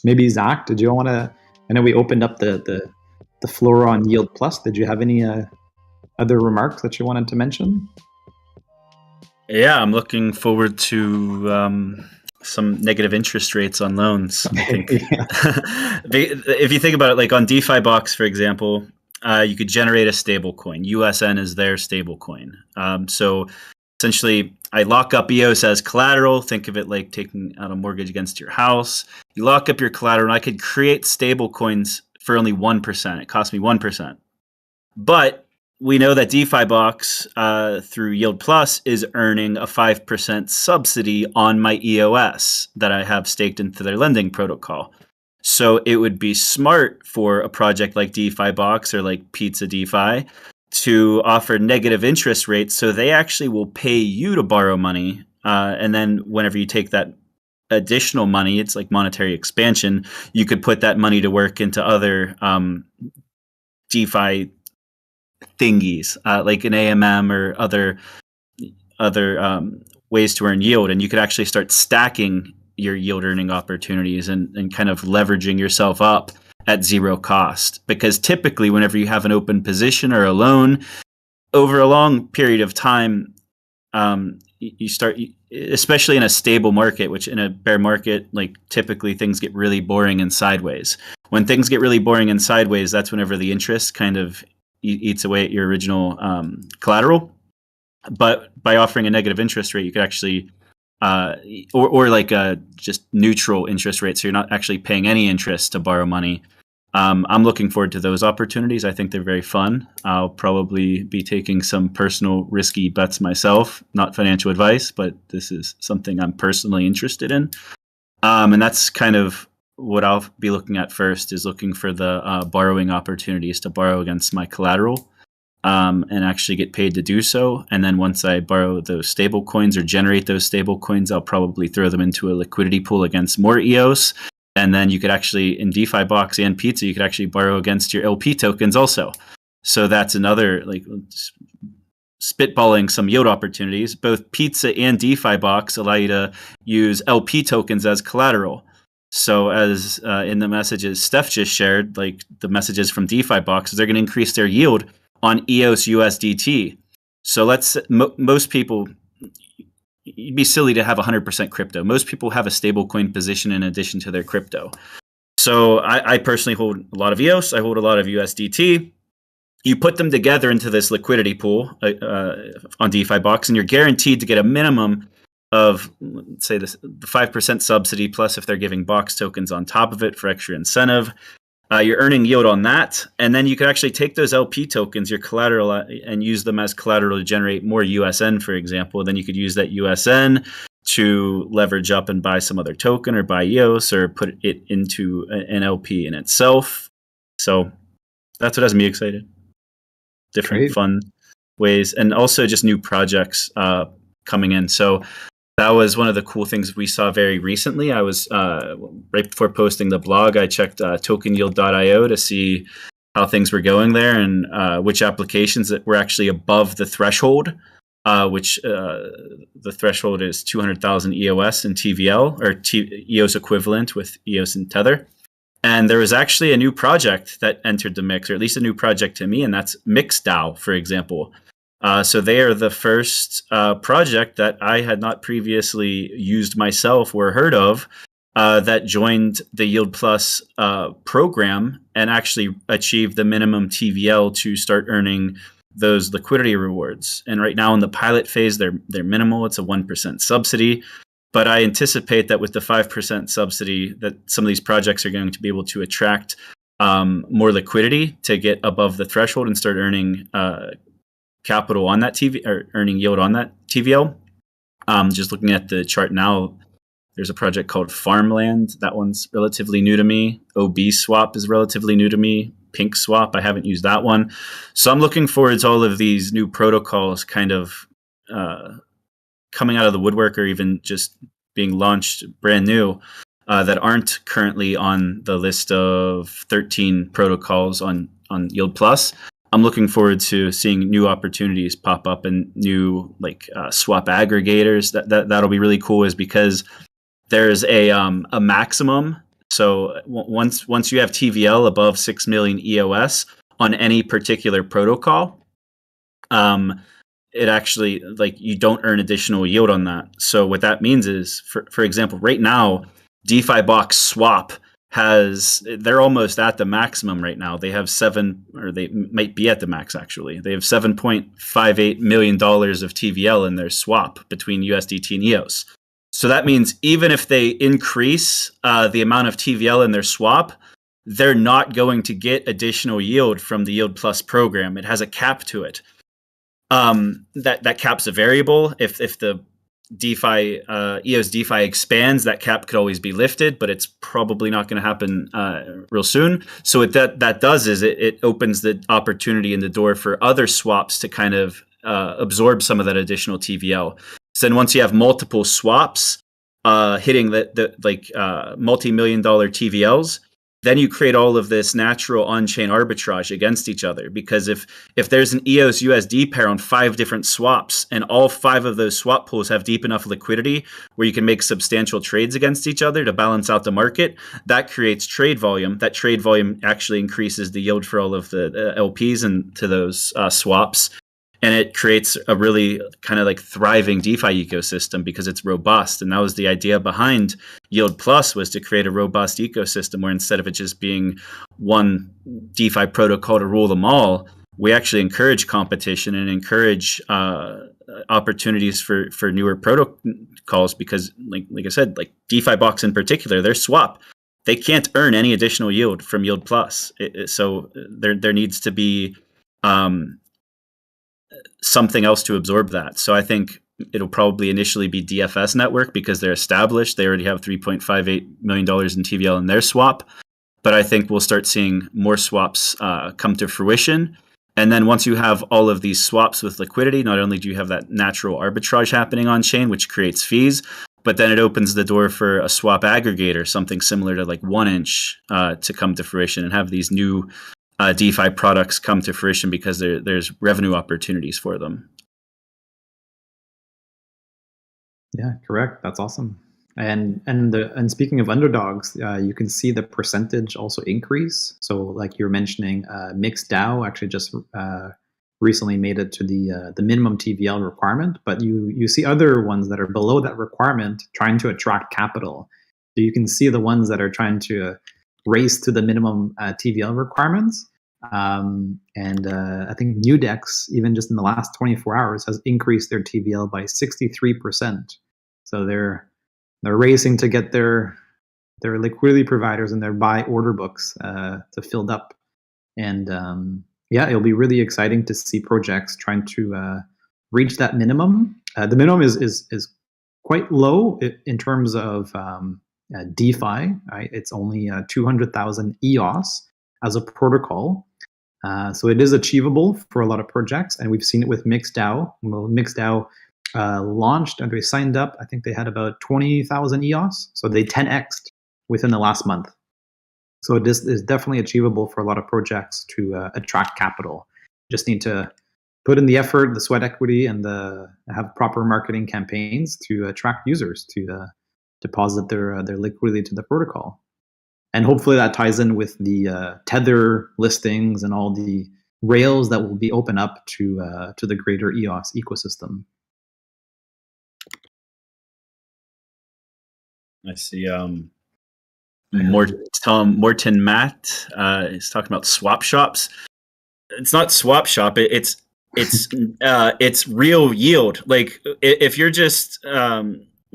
Maybe Zack, did you want to, I know we opened up the floor on Yield Plus. Did you have any other remarks that you wanted to mention? Yeah, I'm looking forward to some negative interest rates on loans. I think if you think about it, like on DeFi Box, for example, you could generate a stable coin. USN is their stable coin. So essentially, I lock up EOS as collateral. Think of it like taking out a mortgage against your house. You lock up your collateral, and I could create stable coins for only 1%. It cost me 1%. But we know that DeFi Box through Yield Plus is earning a 5% subsidy on my EOS that I have staked into their lending protocol. So it would be smart for a project like DeFi Box or like Pizza DeFi to offer negative interest rates, so they actually will pay you to borrow money. And then whenever you take that additional money, it's like monetary expansion, you could put that money to work into other DeFi thingies like an AMM or other ways to earn yield, and you could actually start stacking your yield earning opportunities and kind of leveraging yourself up at zero cost. Because typically whenever you have an open position or a loan over a long period of time, you start, especially in a stable market, which in a bear market, like typically things get really boring and sideways. When things get really boring and sideways, that's whenever the interest kind of eats away at your original collateral. But by offering a negative interest rate, you could actually, or like a just neutral interest rate, so you're not actually paying any interest to borrow money. I'm looking forward to those opportunities. I think they're very fun. I'll probably be taking some personal risky bets myself, not financial advice, but this is something I'm personally interested in. And that's kind of what I'll be looking at first, is looking for the borrowing opportunities to borrow against my collateral. And actually get paid to do so. And then once I borrow those stable coins or generate those stable coins, I'll probably throw them into a liquidity pool against more EOS. And then you could actually, in DeFi Box and Pizza, you could actually borrow against your LP tokens also. So that's another, like, spitballing some yield opportunities. Both Pizza and DeFi Box allow you to use LP tokens as collateral. So as in the messages Steph just shared, like the messages from DeFi Box, they're going to increase their yield on EOS USDT. So most people, you'd be silly to have 100% crypto. Most people have a stable coin position in addition to their crypto. So I personally hold a lot of EOS. I hold a lot of USDT. You put them together into this liquidity pool on DeFi Box, and you're guaranteed to get a minimum of, let's say, the 5% subsidy, plus if they're giving Box tokens on top of it for extra incentive. You're earning yield on that, and then you could actually take those LP tokens, your collateral, and use them as collateral to generate more USN, for example. Then you could use that USN to leverage up and buy some other token or buy EOS or put it into an LP in itself. So that's what has me excited. Different fun ways, and also just new projects coming in. So that was one of the cool things we saw very recently. I was right before posting the blog, I checked tokenyield.io to see how things were going there and which applications that were actually above the threshold, which the threshold is 200,000 EOS and TVL, or EOS equivalent with EOS and Tether. And there was actually a new project that entered the mix, or at least a new project to me, and that's MixDAO, for example. So they are the first project that I had not previously used myself or heard of that joined the Yield Plus program and actually achieved the minimum TVL to start earning those liquidity rewards. And right now in the pilot phase, they're minimal. It's a 1% subsidy. But I anticipate that with the 5% subsidy, that some of these projects are going to be able to attract more liquidity to get above the threshold and start earning capital on that or earning yield on that TVL. Just looking at the chart now, there's a project called Farmland. That one's relatively new to me. OB Swap is relatively new to me. Pink Swap, I haven't used that one. So I'm looking forward to all of these new protocols kind of coming out of the woodwork, or even just being launched brand new that aren't currently on the list of 13 protocols on Yield Plus. I'm looking forward to seeing new opportunities pop up and new swap aggregators. That'll be really cool, is because there's a maximum. So once you have TVL above 6 million EOS on any particular protocol, it actually, you don't earn additional yield on that. So what that means is, for example, right now, DeFi Box Swap they're almost at the maximum right now. They have they might be at the max actually. They have $7.58 million of TVL in their swap between USDT and EOS. So that means even if they increase the amount of TVL in their swap, they're not going to get additional yield from the Yield Plus program. It has a cap to it. That cap's a variable. If the DeFi EOS DeFi expands, that cap could always be lifted, but it's probably not going to happen real soon. So what that does is it opens the opportunity in the door for other swaps to kind of absorb some of that additional TVL. So then once you have multiple swaps hitting the multi-million-dollar TVLs, then you create all of this natural on-chain arbitrage against each other. Because if there's an EOS USD pair on 5 different swaps, and all 5 of those swap pools have deep enough liquidity where you can make substantial trades against each other to balance out the market, that creates trade volume. That trade volume actually increases the yield for all of the LPs into those swaps. And it creates a really kind of like thriving DeFi ecosystem because it's robust. And that was the idea behind Yield Plus, was to create a robust ecosystem where instead of it just being one DeFi protocol to rule them all, we actually encourage competition and encourage opportunities for newer protocols. Because like I said, like DeFi Box in particular, their swap, they can't earn any additional yield from Yield Plus. So there needs to be something else to absorb that. So I think it'll probably initially be DFS Network because they're established. They already have $3.58 million in TVL in their swap. But I think we'll start seeing more swaps come to fruition. And then once you have all of these swaps with liquidity, not only do you have that natural arbitrage happening on chain, which creates fees, but then it opens the door for a swap aggregator, something similar to like 1inch to come to fruition and have these new DeFi products come to fruition because there's revenue opportunities for them. Yeah, correct. That's awesome. And speaking of underdogs, you can see the percentage also increase. So like you're mentioning, MixDAO actually just recently made it to the minimum TVL requirement, but you see other ones that are below that requirement trying to attract capital. So you can see the ones that are trying to race to the minimum TVL requirements. I think Nudex, even just in the last 24 hours, has increased their TVL by 63%. So they're racing to get their liquidity providers and their buy order books to filled up. And it'll be really exciting to see projects trying to reach that minimum. The minimum is quite low in terms of DeFi. Right? It's only 200,000 EOS as a protocol. So it is achievable for a lot of projects, and we've seen it with MixDAO. Well, MixDAO launched and they signed up. I think they had about 20,000 EOS, so they 10x'd within the last month. So this is definitely achievable for a lot of projects to attract capital. Just need to put in the effort, the sweat equity, and have proper marketing campaigns to attract users to deposit their liquidity to the protocol. And hopefully that ties in with the Tether listings and all the rails that will be open up to the greater EOS ecosystem. I see. Morton Matt is talking about swap shops. It's not swap shop. It's real yield. Like if you're just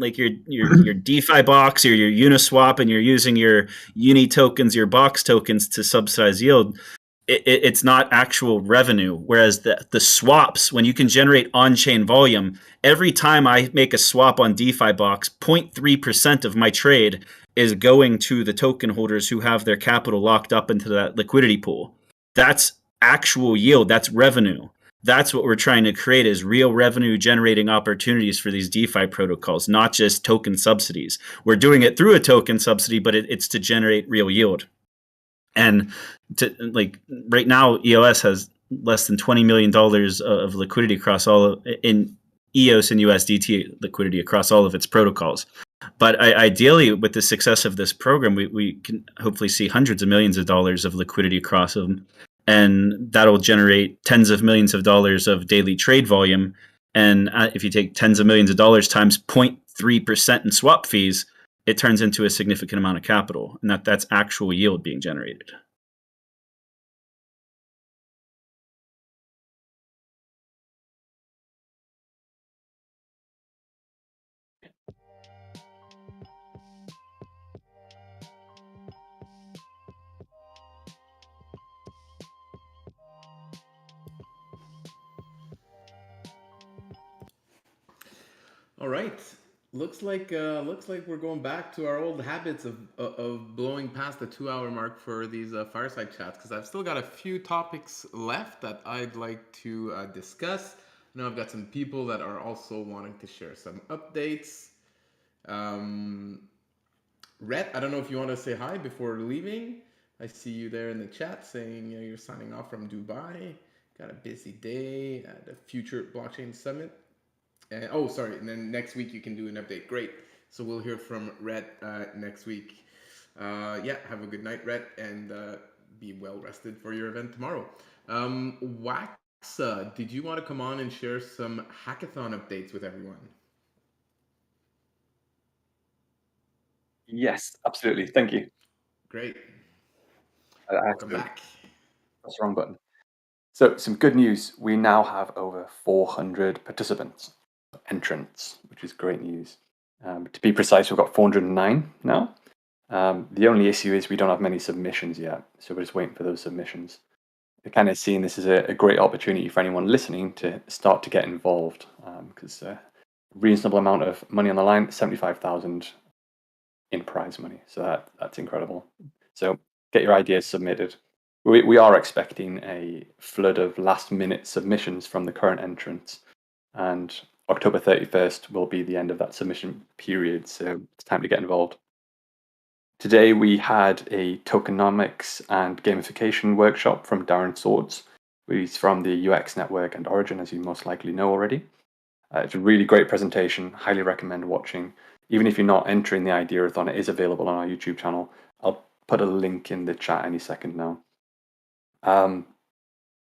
like your DeFi box or your Uniswap and you're using your Uni tokens, your box tokens to subsidize yield, it's not actual revenue. Whereas the swaps, when you can generate on-chain volume, every time I make a swap on DeFi box, 0.3% of my trade is going to the token holders who have their capital locked up into that liquidity pool. That's actual yield. That's revenue. That's what we're trying to create, is real revenue generating opportunities for these DeFi protocols, not just token subsidies. We're doing it through a token subsidy, but it's to generate real yield. And right now, EOS has less than $20 million of liquidity across in EOS and USDT liquidity across all of its protocols. But ideally, with the success of this program, we can hopefully see hundreds of millions of dollars of liquidity across them. And that'll generate tens of millions of dollars of daily trade volume. And if you take tens of millions of dollars times 0.3% in swap fees, it turns into a significant amount of capital. And that's actual yield being generated. All right. Looks like we're going back to our old habits of blowing past the 2-hour mark for these fireside chats, because I've still got a few topics left that I'd like to discuss. I know I've got some people that are also wanting to share some updates. Rhett, I don't know if you want to say hi before leaving. I see you there in the chat saying you're signing off from Dubai. Got a busy day at the Future Blockchain Summit. And oh, sorry. And then next week you can do an update. Great. So we'll hear from Rhett next week. Yeah, have a good night, Rhett, and be well rested for your event tomorrow. Waxa, did you want to come on and share some hackathon updates with everyone? Yes, absolutely. Thank you. Great. Welcome back. That's the wrong button. So some good news. We now have over 400 participants, entrants, which is great news. To be precise, we've got 409 now. The only issue is we don't have many submissions yet, so we're just waiting for those submissions. We're kind of seeing this as a great opportunity for anyone listening to start to get involved, because a reasonable amount of money on the line, 75,000 in prize money. So that's incredible. So get your ideas submitted. We are expecting a flood of last-minute submissions from the current entrants, and October 31st will be the end of that submission period, so it's time to get involved. Today we had a tokenomics and gamification workshop from Darren Swords, who's from the UX Network and Origin, as you most likely know already. It's a really great presentation, highly recommend watching. Even if you're not entering the Ideathon, it is available on our YouTube channel. I'll put a link in the chat any second now.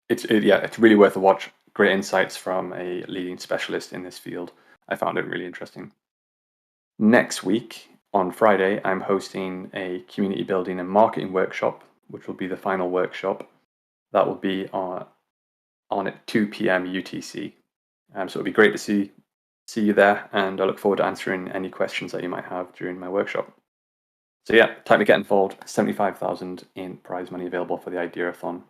It's really worth a watch. Great insights from a leading specialist in this field. I found it really interesting. Next week, on Friday, I'm hosting a community building and marketing workshop, which will be the final workshop. That will be on at 2 p.m. UTC. So it'll be great to see you there, and I look forward to answering any questions that you might have during my workshop. So yeah, time to get involved. 75,000 in prize money available for the Ideathon.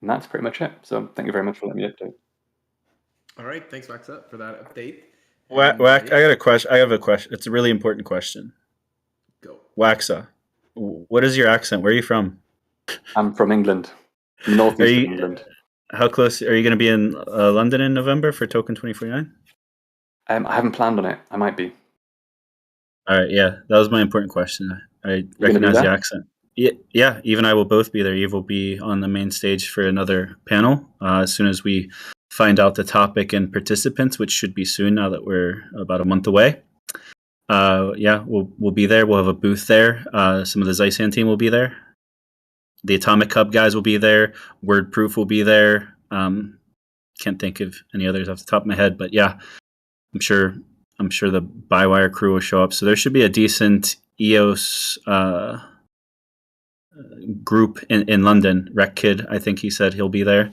And that's pretty much it. So thank you very much for letting me update. All right, thanks Waxa for that update. Wack, I got a question. I have a question. It's a really important question. Go. Waxa, what is your accent? Where are you from? I'm from England, northeast of England. How close are you going to be in London in November for Token 2049? I haven't planned on it. I might be. All right, yeah, that was my important question. I recognize the accent. Yeah, Yves and I will both be there. Yves will be on the main stage for another panel as soon as we find out the topic and participants, which should be soon now that we're about a month away. Yeah, we'll be there. We'll have a booth there. Some of the Zysan team will be there. The Atomic Hub guys will be there. WordProof will be there. Can't think of any others off the top of my head, but yeah, I'm sure the Bywire crew will show up. So there should be a decent EOS group in London. Rec Kid, I think he said he'll be there.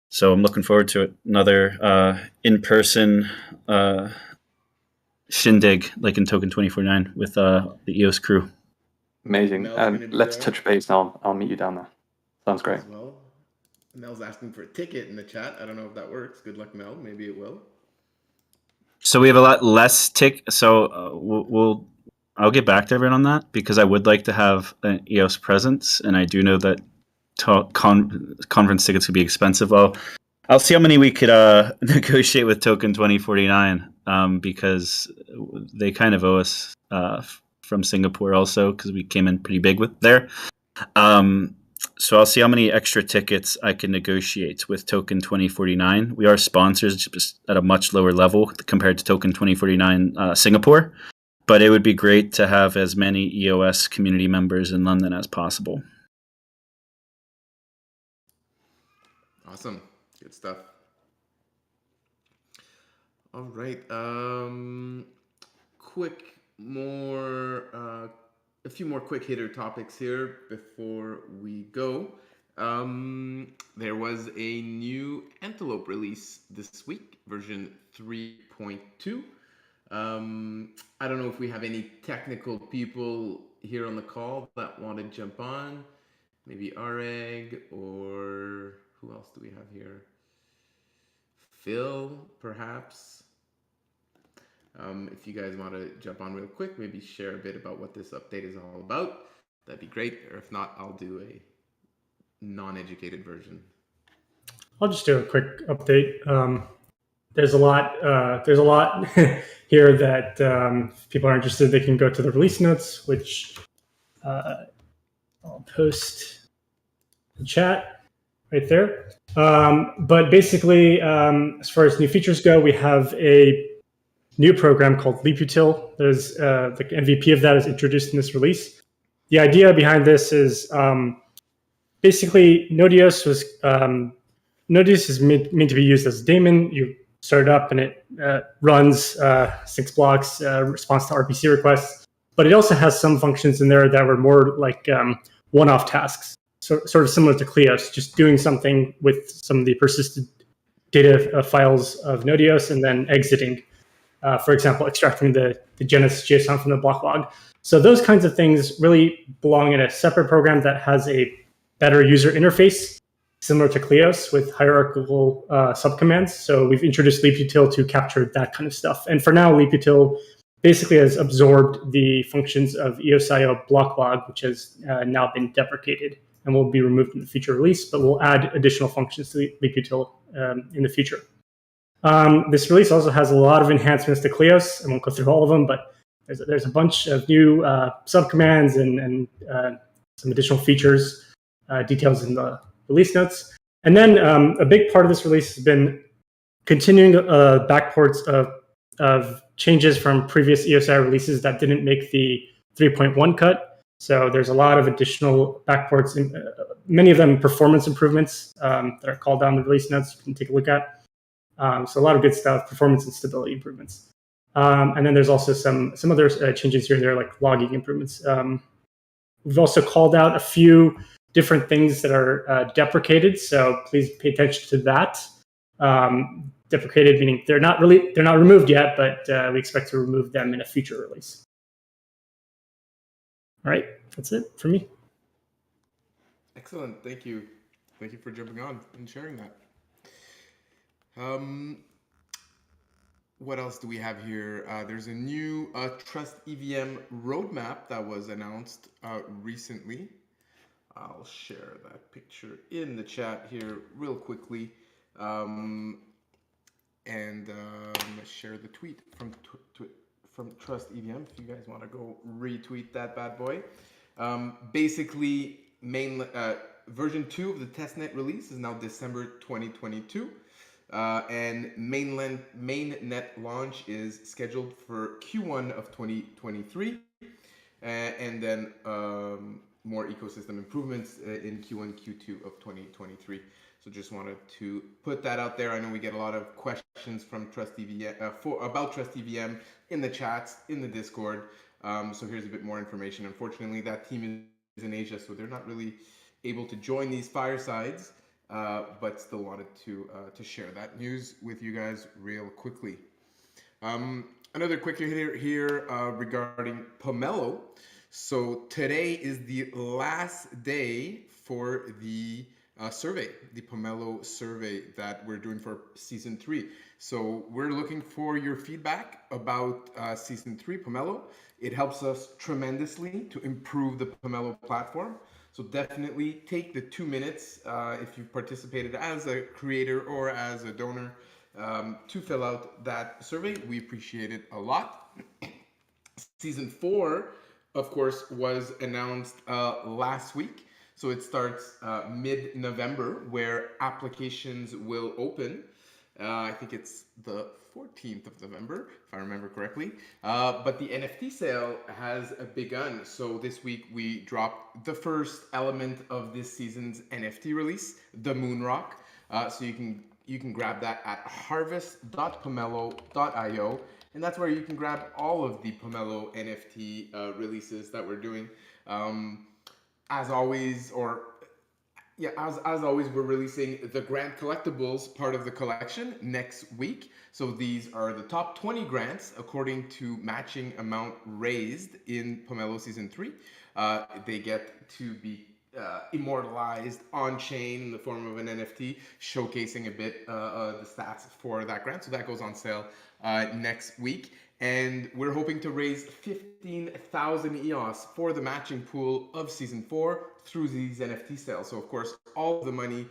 So I'm looking forward to it. Another in-person shindig like in Token 2049 with the EOS crew. Amazing. Let's touch base now. I'll meet you down there. Sounds great. Well, Mel's asking for a ticket in the chat. I don't know if that works. Good luck, Mel. Maybe it will. So we have a lot less So I'll get back to everyone on that because I would like to have an EOS presence, and I do know that conference tickets could be expensive. Well, I'll see how many we could negotiate with Token 2049 because they kind of owe us from Singapore also because we came in pretty big with there. So I'll see how many extra tickets I can negotiate with Token 2049. We are sponsors just at a much lower level compared to Token 2049 Singapore, but it would be great to have as many EOS community members in London as possible. Awesome. Good stuff. All right. A few more quick hitter topics here before we go. There was a new Antelope release this week, version 3.2. I don't know if we have any technical people here on the call that want to jump on. Maybe Areg, or who else do we have here? Phil, perhaps. If you guys want to jump on real quick, maybe share a bit about what this update is all about. That'd be great. Or if not, I'll do a non-educated version. I'll just do a quick update. There's a lot here that if people are interested, they can go to the release notes, which I'll post the chat right there. But basically, as far as new features go, we have a new program called LeapUtil. There's the MVP of that is introduced in this release. The idea behind this is basically Node.js was Node.js is meant to be used as a daemon. You start it up and it runs 6 blocks, responds to RPC requests. But it also has some functions in there that were more like one-off tasks, sort of similar to Cleos, just doing something with some of the persisted data files of Node.js and then exiting. For example, extracting the Genesis JSON from the block log. So those kinds of things really belong in a separate program that has a better user interface, similar to Cleos with hierarchical subcommands. So we've introduced LeapUtil to capture that kind of stuff. And for now, LeapUtil basically has absorbed the functions of EOSIO block log, which has now been deprecated and will be removed in the future release, but we'll add additional functions to LeapUtil in the future. This release also has a lot of enhancements to Cleos. I won't go through all of them, but there's a bunch of new subcommands and some additional features, details in the release notes. And then a big part of this release has been continuing backports of changes from previous EOSI releases that didn't make the 3.1 cut. So there's a lot of additional backports, many of them performance improvements that are called down in the release notes you can take a look at. So a lot of good stuff, performance and stability improvements. And then there's also some other changes here and there, like logging improvements. We've also called out a few different things that are deprecated, so please pay attention to that. Deprecated meaning they're not removed yet, but we expect to remove them in a future release. All right, that's it for me. Excellent, thank you for jumping on and sharing that. What else do we have here? There's a new Trust EVM roadmap that was announced recently. I'll share that picture in the chat here real quickly. And share the tweet from Trust EVM if you guys want to go retweet that bad boy. Basically, version 2 of the testnet release is now December 2022. And mainnet launch is scheduled for Q1 of 2023, and then more ecosystem improvements in Q1, Q2 of 2023. So just wanted to put that out there. I know we get a lot of questions from Trust EVM about Trust EVM in the chats, in the Discord. So here's a bit more information. Unfortunately, that team is in Asia, so they're not really able to join these firesides. But still wanted to share that news with you guys real quickly. Another quick hitter here regarding Pomelo. So today is the last day for the survey, the Pomelo survey that we're doing for season 3. So we're looking for your feedback about season 3 Pomelo. It helps us tremendously to improve the Pomelo platform. So definitely take the 2 minutes if you've participated as a creator or as a donor to fill out that survey. We appreciate it a lot. Season 4, of course, was announced last week. So it starts mid-November, where applications will open. I think it's the 14th of November, if I remember correctly. But the NFT sale has begun. So this week we dropped the first element of this season's NFT release, the Moonrock. So you can grab that at harvest.pomelo.io. And that's where you can grab all of the Pomelo NFT releases that we're doing. As always, we're releasing the grant collectibles part of the collection next week. So these are the top 20 grants according to matching amount raised in Pomelo Season 3. They get to be immortalized on chain in the form of an NFT, showcasing a bit the stats for that grant. So that goes on sale next week. And we're hoping to raise 15,000 EOS for the matching pool of Season 4 through these NFT sales. So, of course, all of the money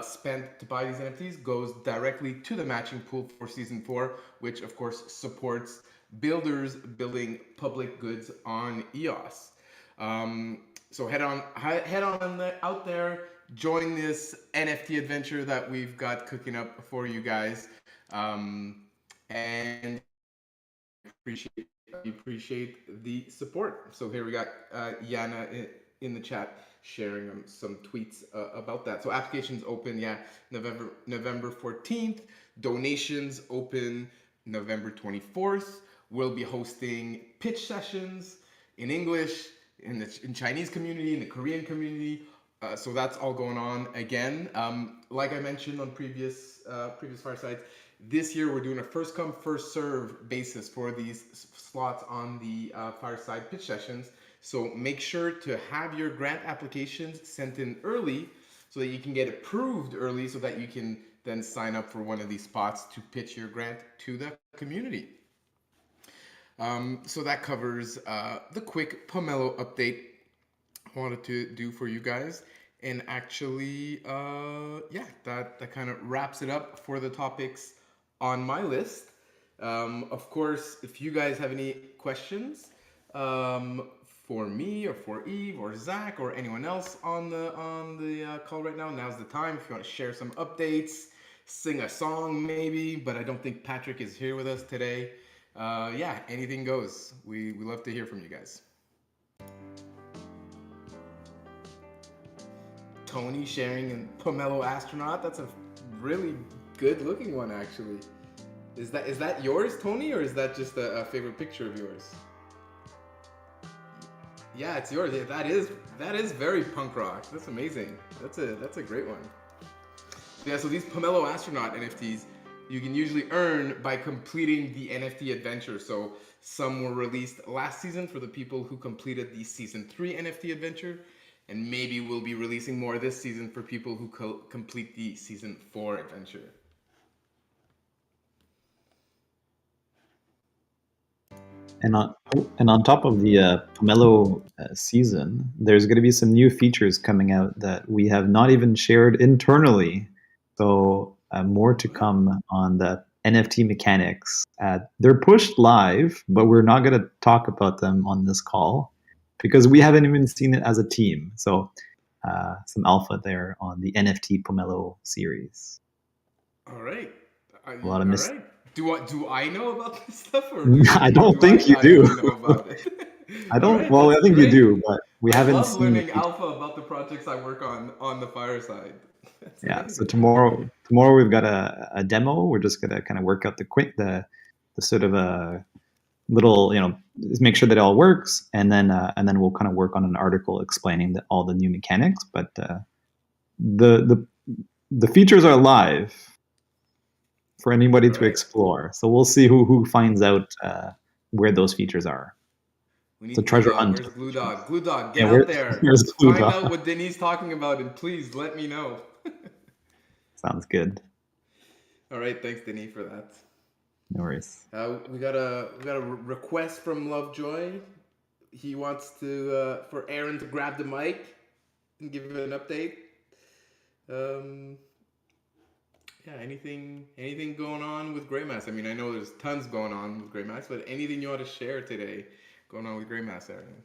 spent to buy these NFTs goes directly to the matching pool for Season 4, which, of course, supports builders building public goods on EOS. So head on out there, join this NFT adventure that we've got cooking up for you guys, and appreciate the support. So here we got Yana in the chat sharing some tweets about that. So applications open, November 14th. Donations open November 24th. We'll be hosting pitch sessions in English, in Chinese community, in the Korean community. So that's all going on again. Like I mentioned on previous Firesides, this year we're doing a first come, first serve basis for these slots on the Fireside pitch sessions. So make sure to have your grant applications sent in early so that you can get approved early so that you can then sign up for one of these spots to pitch your grant to the community. So that covers the quick Pomelo update I wanted to do for you guys. And actually, that kind of wraps it up for the topics on my list. Of course, if you guys have any questions for me or for Yves or Zack or anyone else on the call right now, now's the time. If you want to share some updates, sing a song maybe, but I don't think Patrick is here with us today. Anything goes. We love to hear from you guys. Tony sharing a Pomelo astronaut. That's a really good looking one, actually. Is that yours, Tony, or is that just a favorite picture of yours? Yeah, it's yours. Yeah, that is very punk rock. That's amazing. That's a great one. Yeah, so these Pomelo astronaut NFTs you can usually earn by completing the NFT adventure. So some were released last season for the people who completed the season 3 NFT adventure, and maybe we'll be releasing more this season for people who complete the season 4 adventure. And on top of the Pomelo season, there's going to be some new features coming out that we have not even shared internally. So more to come on the NFT mechanics. They're pushed live, but we're not going to talk about them on this call because we haven't even seen it as a team. So some alpha there on the NFT Pomelo series. All right. A lot of right. Do I know about this stuff, or I don't think you do. Know about it? I don't. Right, well, I think great. you do, but we haven't love seen learning alpha about the projects I work on the Fireside. Yeah. So tomorrow we've got a demo. We're just gonna kind of work out the sort of a little, make sure that it all works, and then we'll kind of work on an article explaining all the new mechanics. But the features are live for anybody to explore. So we'll see who finds out where those features are. We need so treasure hunt. Where's Glue Dog? Glue Dog, get out there. Find out what Denis talking about, and please let me know. Sounds good. All right, thanks, Denis, for that. No worries. We got a request from Lovejoy. He wants for Aaron to grab the mic and give an update. Anything going on with Greymass? I mean, I know there's tons going on with Greymass, but anything you want to share today going on with Greymass, Aaron?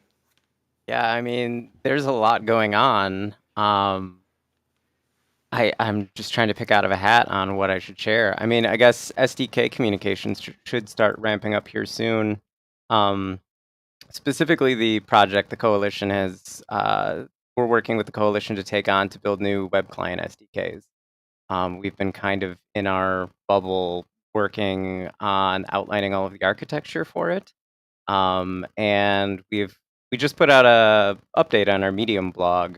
Yeah, I mean, there's a lot going on. I'm just trying to pick out of a hat on what I should share. I mean, I guess SDK communications should start ramping up here soon. Specifically, the project, the coalition has, we're working with the coalition to take on to build new web client SDKs. We've been kind of in our bubble working on outlining all of the architecture for it. And we just put out a update on our Medium blog.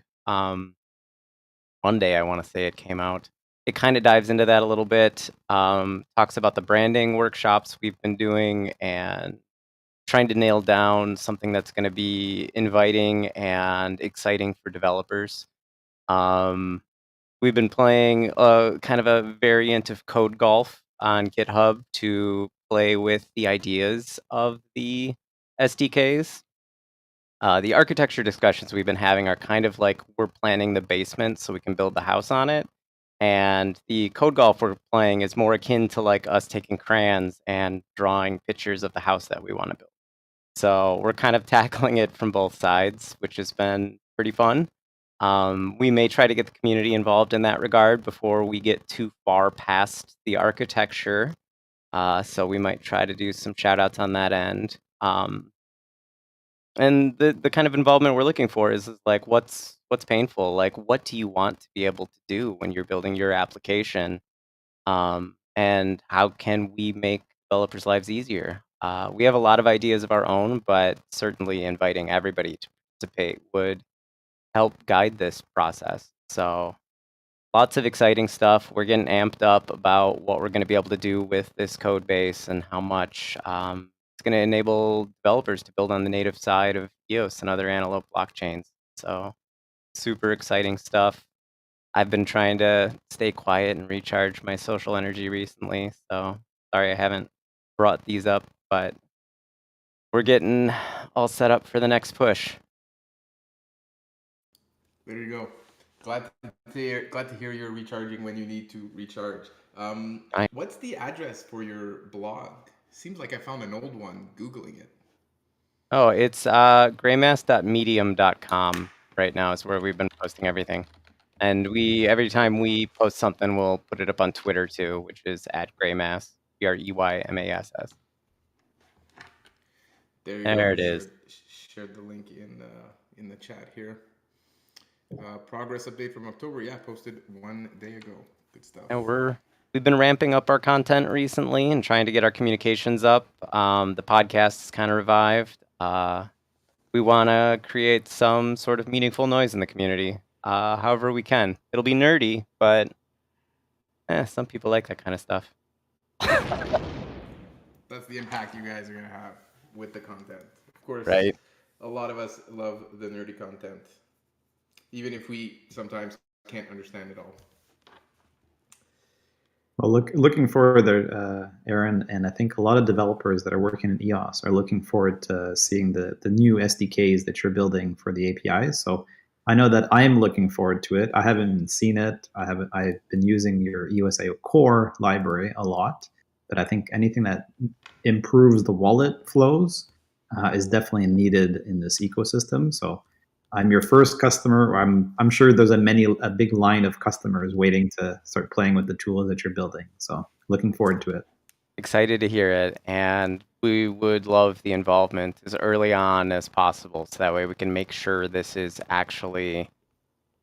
Monday, I want to say it came out. It kind of dives into that a little bit, talks about the branding workshops we've been doing and trying to nail down something that's going to be inviting and exciting for developers. We've been playing kind of a variant of code golf on GitHub to play with the ideas of the SDKs. The architecture discussions we've been having are kind of like we're planning the basement so we can build the house on it. And the code golf we're playing is more akin to like us taking crayons and drawing pictures of the house that we want to build. So we're kind of tackling it from both sides, which has been pretty fun. We may try to get the community involved in that regard before we get too far past the architecture. So we might try to do some shout outs on that end. And the kind of involvement we're looking for is like, what's painful? Like, what do you want to be able to do when you're building your application? And how can we make developers' lives easier? We have a lot of ideas of our own, but certainly inviting everybody to participate would help guide this process. So lots of exciting stuff. We're getting amped up about what we're going to be able to do with this code base and how much it's going to enable developers to build on the native side of EOS and other analog blockchains. So super exciting stuff. I've been trying to stay quiet and recharge my social energy recently. So sorry I haven't brought these up, but we're getting all set up for the next push. There you go. Glad to hear you're recharging when you need to recharge. What's the address for your blog? Seems like I found an old one Googling it. Oh, it's greymass.medium.com right now is where we've been posting everything. And every time we post something, we'll put it up on Twitter too, which is @Greymass, GREYMASS. There it is. Shared the link in the chat here. Progress update from October. Yeah, posted 1 day ago. Good stuff. And we've been ramping up our content recently and trying to get our communications up. The podcast is kind of revived. We want to create some sort of meaningful noise in the community, however we can. It'll be nerdy, but some people like that kind of stuff. That's the impact you guys are going to have with the content. Of course, right. A lot of us love the nerdy content, even if we sometimes can't understand it all. Well, looking forward there, Aaron, and I think a lot of developers that are working in EOS are looking forward to seeing the new SDKs that you're building for the APIs. So I know that I'm looking forward to it. I haven't seen it. I've been using your EOSIO core library a lot, but I think anything that improves the wallet flows is definitely needed in this ecosystem. So I'm your first customer. I'm sure there's a big line of customers waiting to start playing with the tools that you're building. So looking forward to it. Excited to hear it, and we would love the involvement as early on as possible, so that way we can make sure this is actually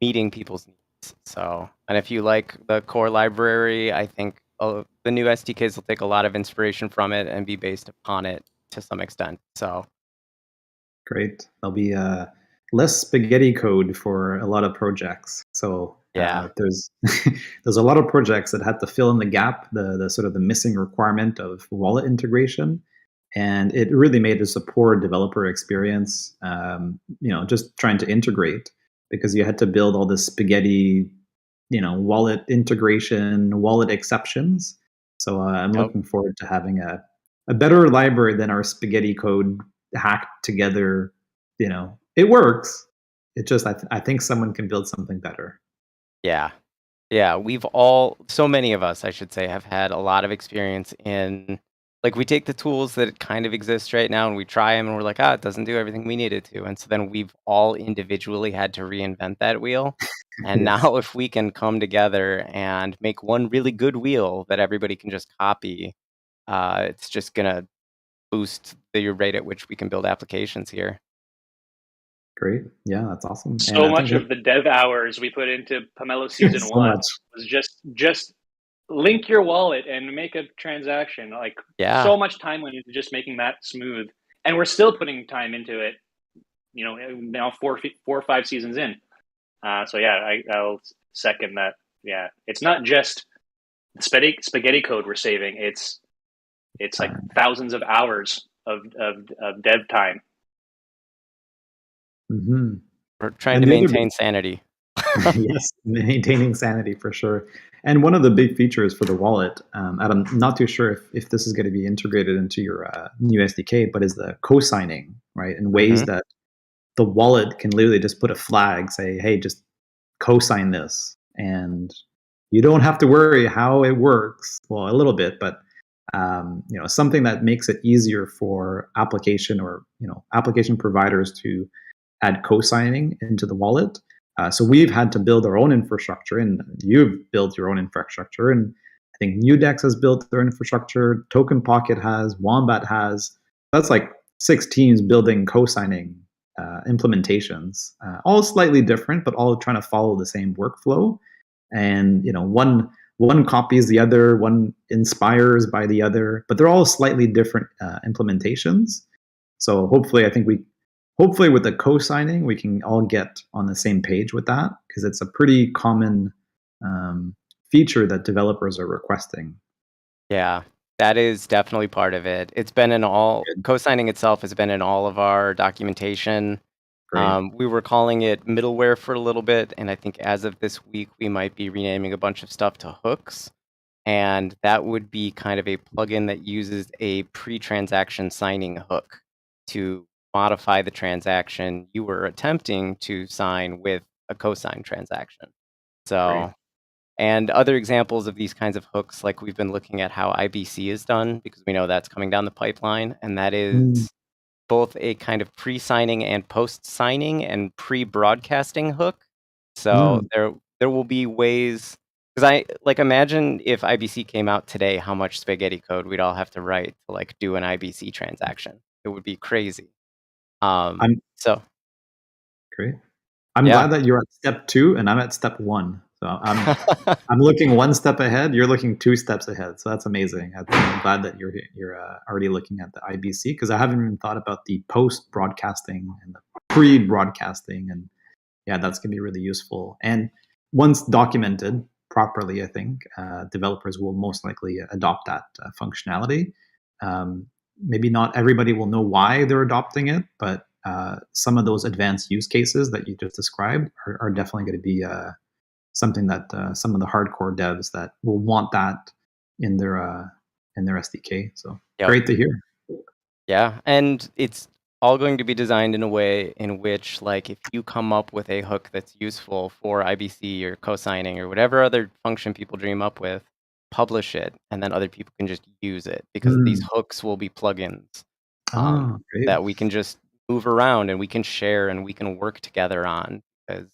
meeting people's needs. So, and if you like the core library, I think the new SDKs will take a lot of inspiration from it and be based upon it to some extent. So great. There'll be less spaghetti code for a lot of projects. So there's there's a lot of projects that had to fill in the gap, the sort of the missing requirement of wallet integration, and it really made this a poor developer experience. Just trying to integrate, because you had to build all this spaghetti, wallet integration, wallet exceptions. So I'm looking forward to having a better library than our spaghetti code hacked together. It works. It just, I think someone can build something better. Yeah. So many of us, I should say, have had a lot of experience in, like, we take the tools that kind of exist right now and we try them and we're like, it doesn't do everything we need it to. And so then we've all individually had to reinvent that wheel. And Yes. Now if we can come together and make one really good wheel that everybody can just copy, it's just going to boost the rate at which we can build applications here. Great. Yeah, that's awesome. So much of the dev hours we put into Pomelo season So 1 much. was just link your wallet and make a transaction. Like, so much time went into just making that smooth, and we're still putting time into it. Now 4 or 5 seasons in. So yeah, I'll second that. Yeah, it's not just spaghetti code we're saving. It's like thousands of hours of dev time. Mm-hmm. We're trying to maintain sanity. Yes, maintaining sanity for sure. And one of the big features for the wallet, and I'm not too sure if this is going to be integrated into your new SDK, but is the co-signing, right? In ways that the wallet can literally just put a flag, say, hey, just co-sign this. And you don't have to worry how it works. Well, a little bit, but something that makes it easier for application or application providers to add co-signing into the wallet. So we've had to build our own infrastructure, and you've built your own infrastructure. And I think Nudex has built their infrastructure. Token Pocket has. Wombat has. That's like 6 teams building co-signing implementations, all slightly different, but all trying to follow the same workflow. And one copies the other, one inspires by the other, but they're all slightly different implementations. So hopefully with the co-signing, we can all get on the same page with that, because it's a pretty common feature that developers are requesting. Yeah, that is definitely part of it. It's been in all, co-signing itself has been in all of our documentation. We were calling it middleware for a little bit, and I think as of this week, we might be renaming a bunch of stuff to hooks. And that would be kind of a plugin that uses a pre-transaction signing hook to modify the transaction you were attempting to sign with a cosign transaction. So, and other examples of these kinds of hooks, like we've been looking at how IBC is done, because we know that's coming down the pipeline, and that is both a kind of pre-signing and post-signing and pre-broadcasting hook. So there will be ways, because imagine if IBC came out today, how much spaghetti code we'd all have to write to like do an IBC transaction. It would be crazy. Great. I'm glad that you're at step 2 and I'm at step 1. So I'm looking 1 step ahead. You're looking 2 steps ahead. So that's amazing. I'm glad that you're already looking at the IBC, because I haven't even thought about the post broadcasting and the pre broadcasting, and yeah, that's gonna be really useful. And once documented properly, I think developers will most likely adopt that functionality. Maybe not everybody will know why they're adopting it, but some of those advanced use cases that you just described are definitely going to be something that some of the hardcore devs that will want that in their SDK. So great to hear. Yeah, and it's all going to be designed in a way in which, like, if you come up with a hook that's useful for IBC or co-signing or whatever other function people dream up with, publish it, and then other people can just use it, because these hooks will be plugins that we can just move around and we can share and we can work together on, because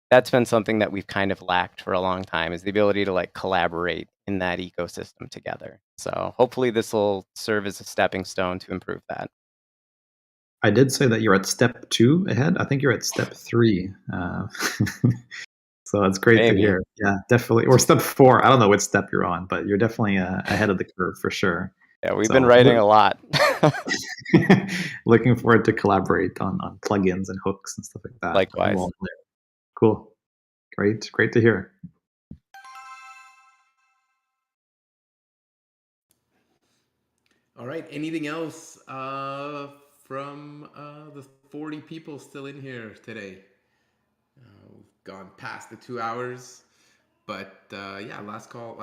that's been something that we've kind of lacked for a long time, is the ability to like collaborate in that ecosystem together. So hopefully this will serve as a stepping stone to improve that. I did say that you're at step 2 ahead. I think you're at step 3. So it's great to hear. Yeah, definitely. Or step 4. I don't know what step you're on, but you're definitely ahead of the curve for sure. Yeah, we've been writing a lot. Looking forward to collaborate on plugins and hooks and stuff like that. Likewise. Cool. Great to hear. All right. Anything else from the 40 people still in here today? We've gone past the 2 hours, but yeah, last call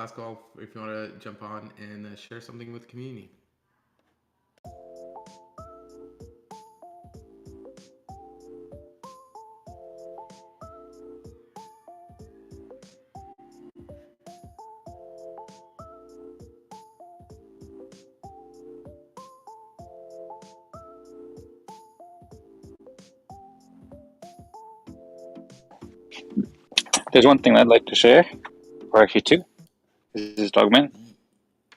if you want to jump on and share something with the community. There's one thing I'd like to share, or actually 2. This is Dogman.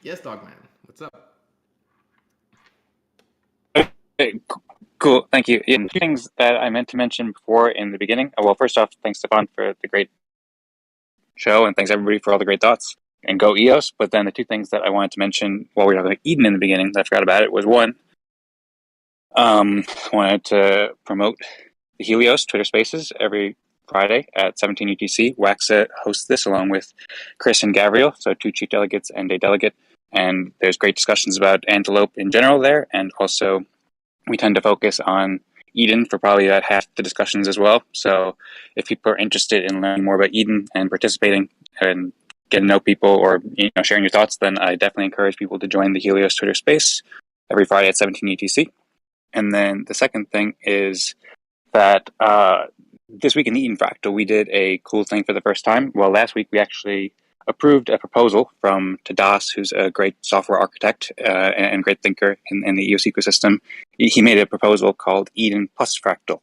Yes, Dogman. What's up? Okay, cool. Thank you. Yeah, 2 things that I meant to mention before in the beginning. Well, first off, thanks, Stephane, for the great show, and thanks everybody for all the great thoughts. And go EOS. But then the 2 things that I wanted to mention while we were talking about Eden in the beginning that I forgot about it was, one, wanted to promote the Helios Twitter Spaces every Friday at 17 UTC. Waxa hosts this along with Chris and Gabriel, so 2 chief delegates and a delegate. And there's great discussions about Antelope in general there. And also we tend to focus on Eden for probably about half the discussions as well. So if people are interested in learning more about Eden and participating and getting to know people, or sharing your thoughts, then I definitely encourage people to join the Helios Twitter Space every Friday at 17 UTC. And then the second thing is that this week in the Eden Fractal, we did a cool thing for the first time. Well, last week we actually approved a proposal from Denis, who's a great software architect and great thinker in the EOS ecosystem. He made a proposal called Eden plus Fractal,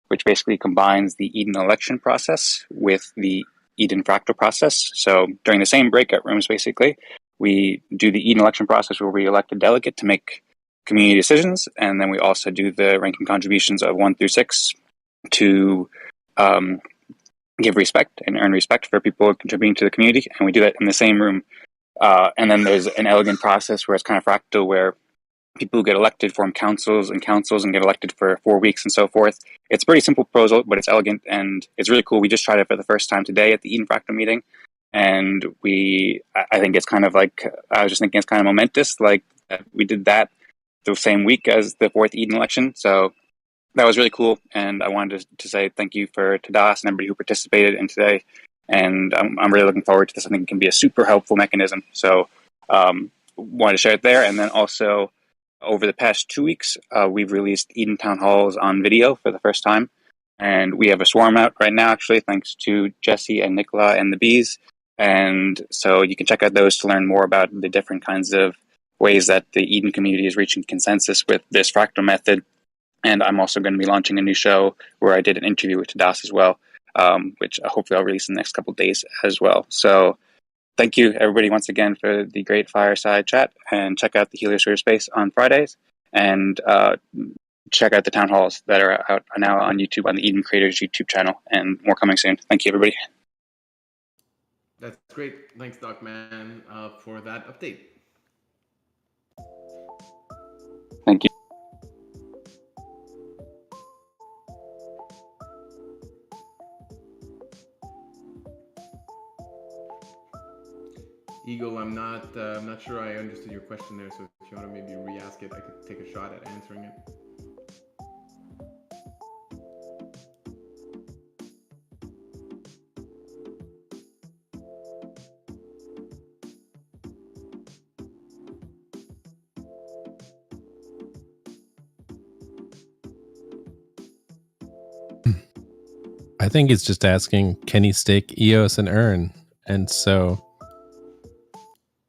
which basically combines the Eden election process with the Eden Fractal process. So during the same breakout rooms, basically, we do the Eden election process where we elect a delegate to make community decisions, and then we also do the ranking contributions of 1 through 6 to give respect and earn respect for people contributing to the community, and we do that in the same room. And then there's an elegant process where it's kind of fractal, where people get elected form councils and get elected for 4 weeks and so forth. It's a pretty simple proposal, but it's elegant and it's really cool. We just tried it for the first time today at the Eden Fractal meeting, and I think it's kind of like, I was just thinking it's kind of momentous, like we did that the same week as the 4th Eden election. So that was really cool, and I wanted to say thank you for Denis and everybody who participated in today. And I'm really looking forward to this. I think it can be a super helpful mechanism. So wanted to share it there. And then also over the past 2 weeks, we've released Eden Town Halls on video for the first time. And we have a swarm out right now, actually, thanks to Jesse and Nicola and the bees. And so you can check out those to learn more about the different kinds of ways that the Eden community is reaching consensus with this fractal method. And I'm also going to be launching a new show where I did an interview with Denis as well, which hopefully I'll release in the next couple of days as well. So thank you, everybody, once again for the great Fireside chat. And check out the Helios Space on Fridays. And check out the town halls that are now on YouTube, on the Eden Creators YouTube channel. And more coming soon. Thank you, everybody. That's great. Thanks, Doc Man, for that update. Thank you. Eagle, I'm not sure I understood your question there, so if you want to maybe re-ask it, I could take a shot at answering it. I think it's just asking, can he stake EOS and earn? And so,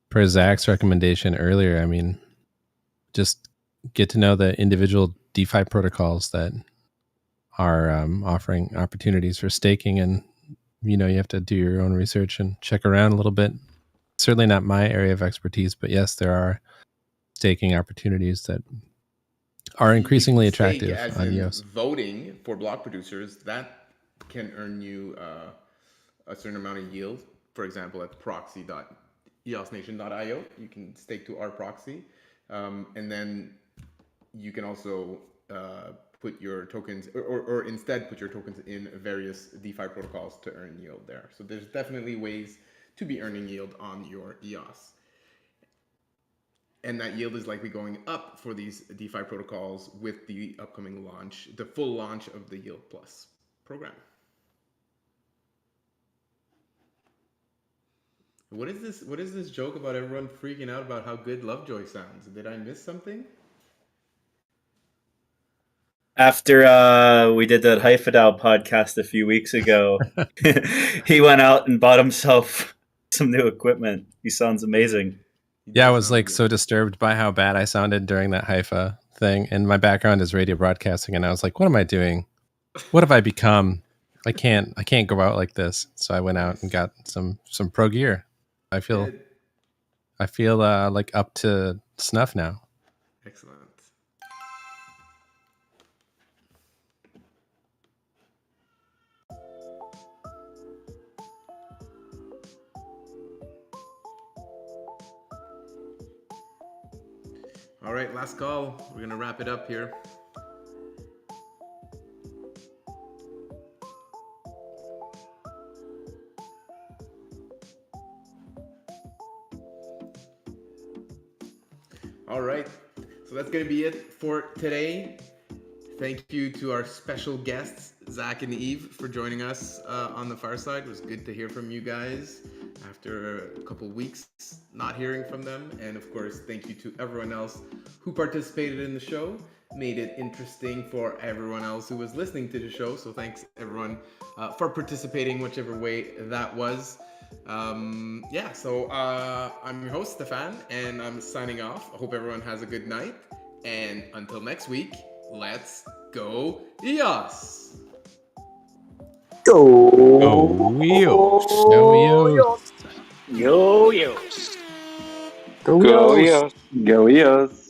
per Zack's recommendation earlier, I mean, just get to know the individual DeFi protocols that are offering opportunities for staking, and you have to do your own research and check around a little bit. Certainly not my area of expertise, but yes, there are staking opportunities that are increasingly attractive on EOS. Voting for block producers, that can earn you a certain amount of yield. For example, at proxy.eosnation.io, you can stake to our proxy, and then you can also put your tokens, or instead put your tokens in various DeFi protocols to earn yield there. So there's definitely ways to be earning yield on your EOS. And that yield is likely going up for these DeFi protocols with the upcoming launch, the full launch of the Yield Plus program. What is this joke about everyone freaking out about how good Lovejoy sounds? Did I miss something? After we did that Hyphadow podcast a few weeks ago, he went out and bought himself some new equipment. He sounds amazing. Yeah, I was like so disturbed by how bad I sounded during that Haifa thing. And my background is radio broadcasting, and I was like, what am I doing? What have I become? I can't go out like this. So I went out and got some pro gear. I feel like up to snuff now. Excellent. All right, last call. We're gonna wrap it up here. All right, so that's gonna be it for today. Thank you to our special guests, Zack and Yves, for joining us on the Fireside. It was good to hear from you guys after a couple weeks not hearing from them. And of course, thank you to everyone else who participated in the show, made it interesting for everyone else who was listening to the show. So thanks everyone for participating, whichever way that was. Yeah, so I'm your host, Stephane, and I'm signing off. I hope everyone has a good night. And until next week, let's go EOS! Go EOS. Go EOS. Yo, yo. Go EOS. Go EOS.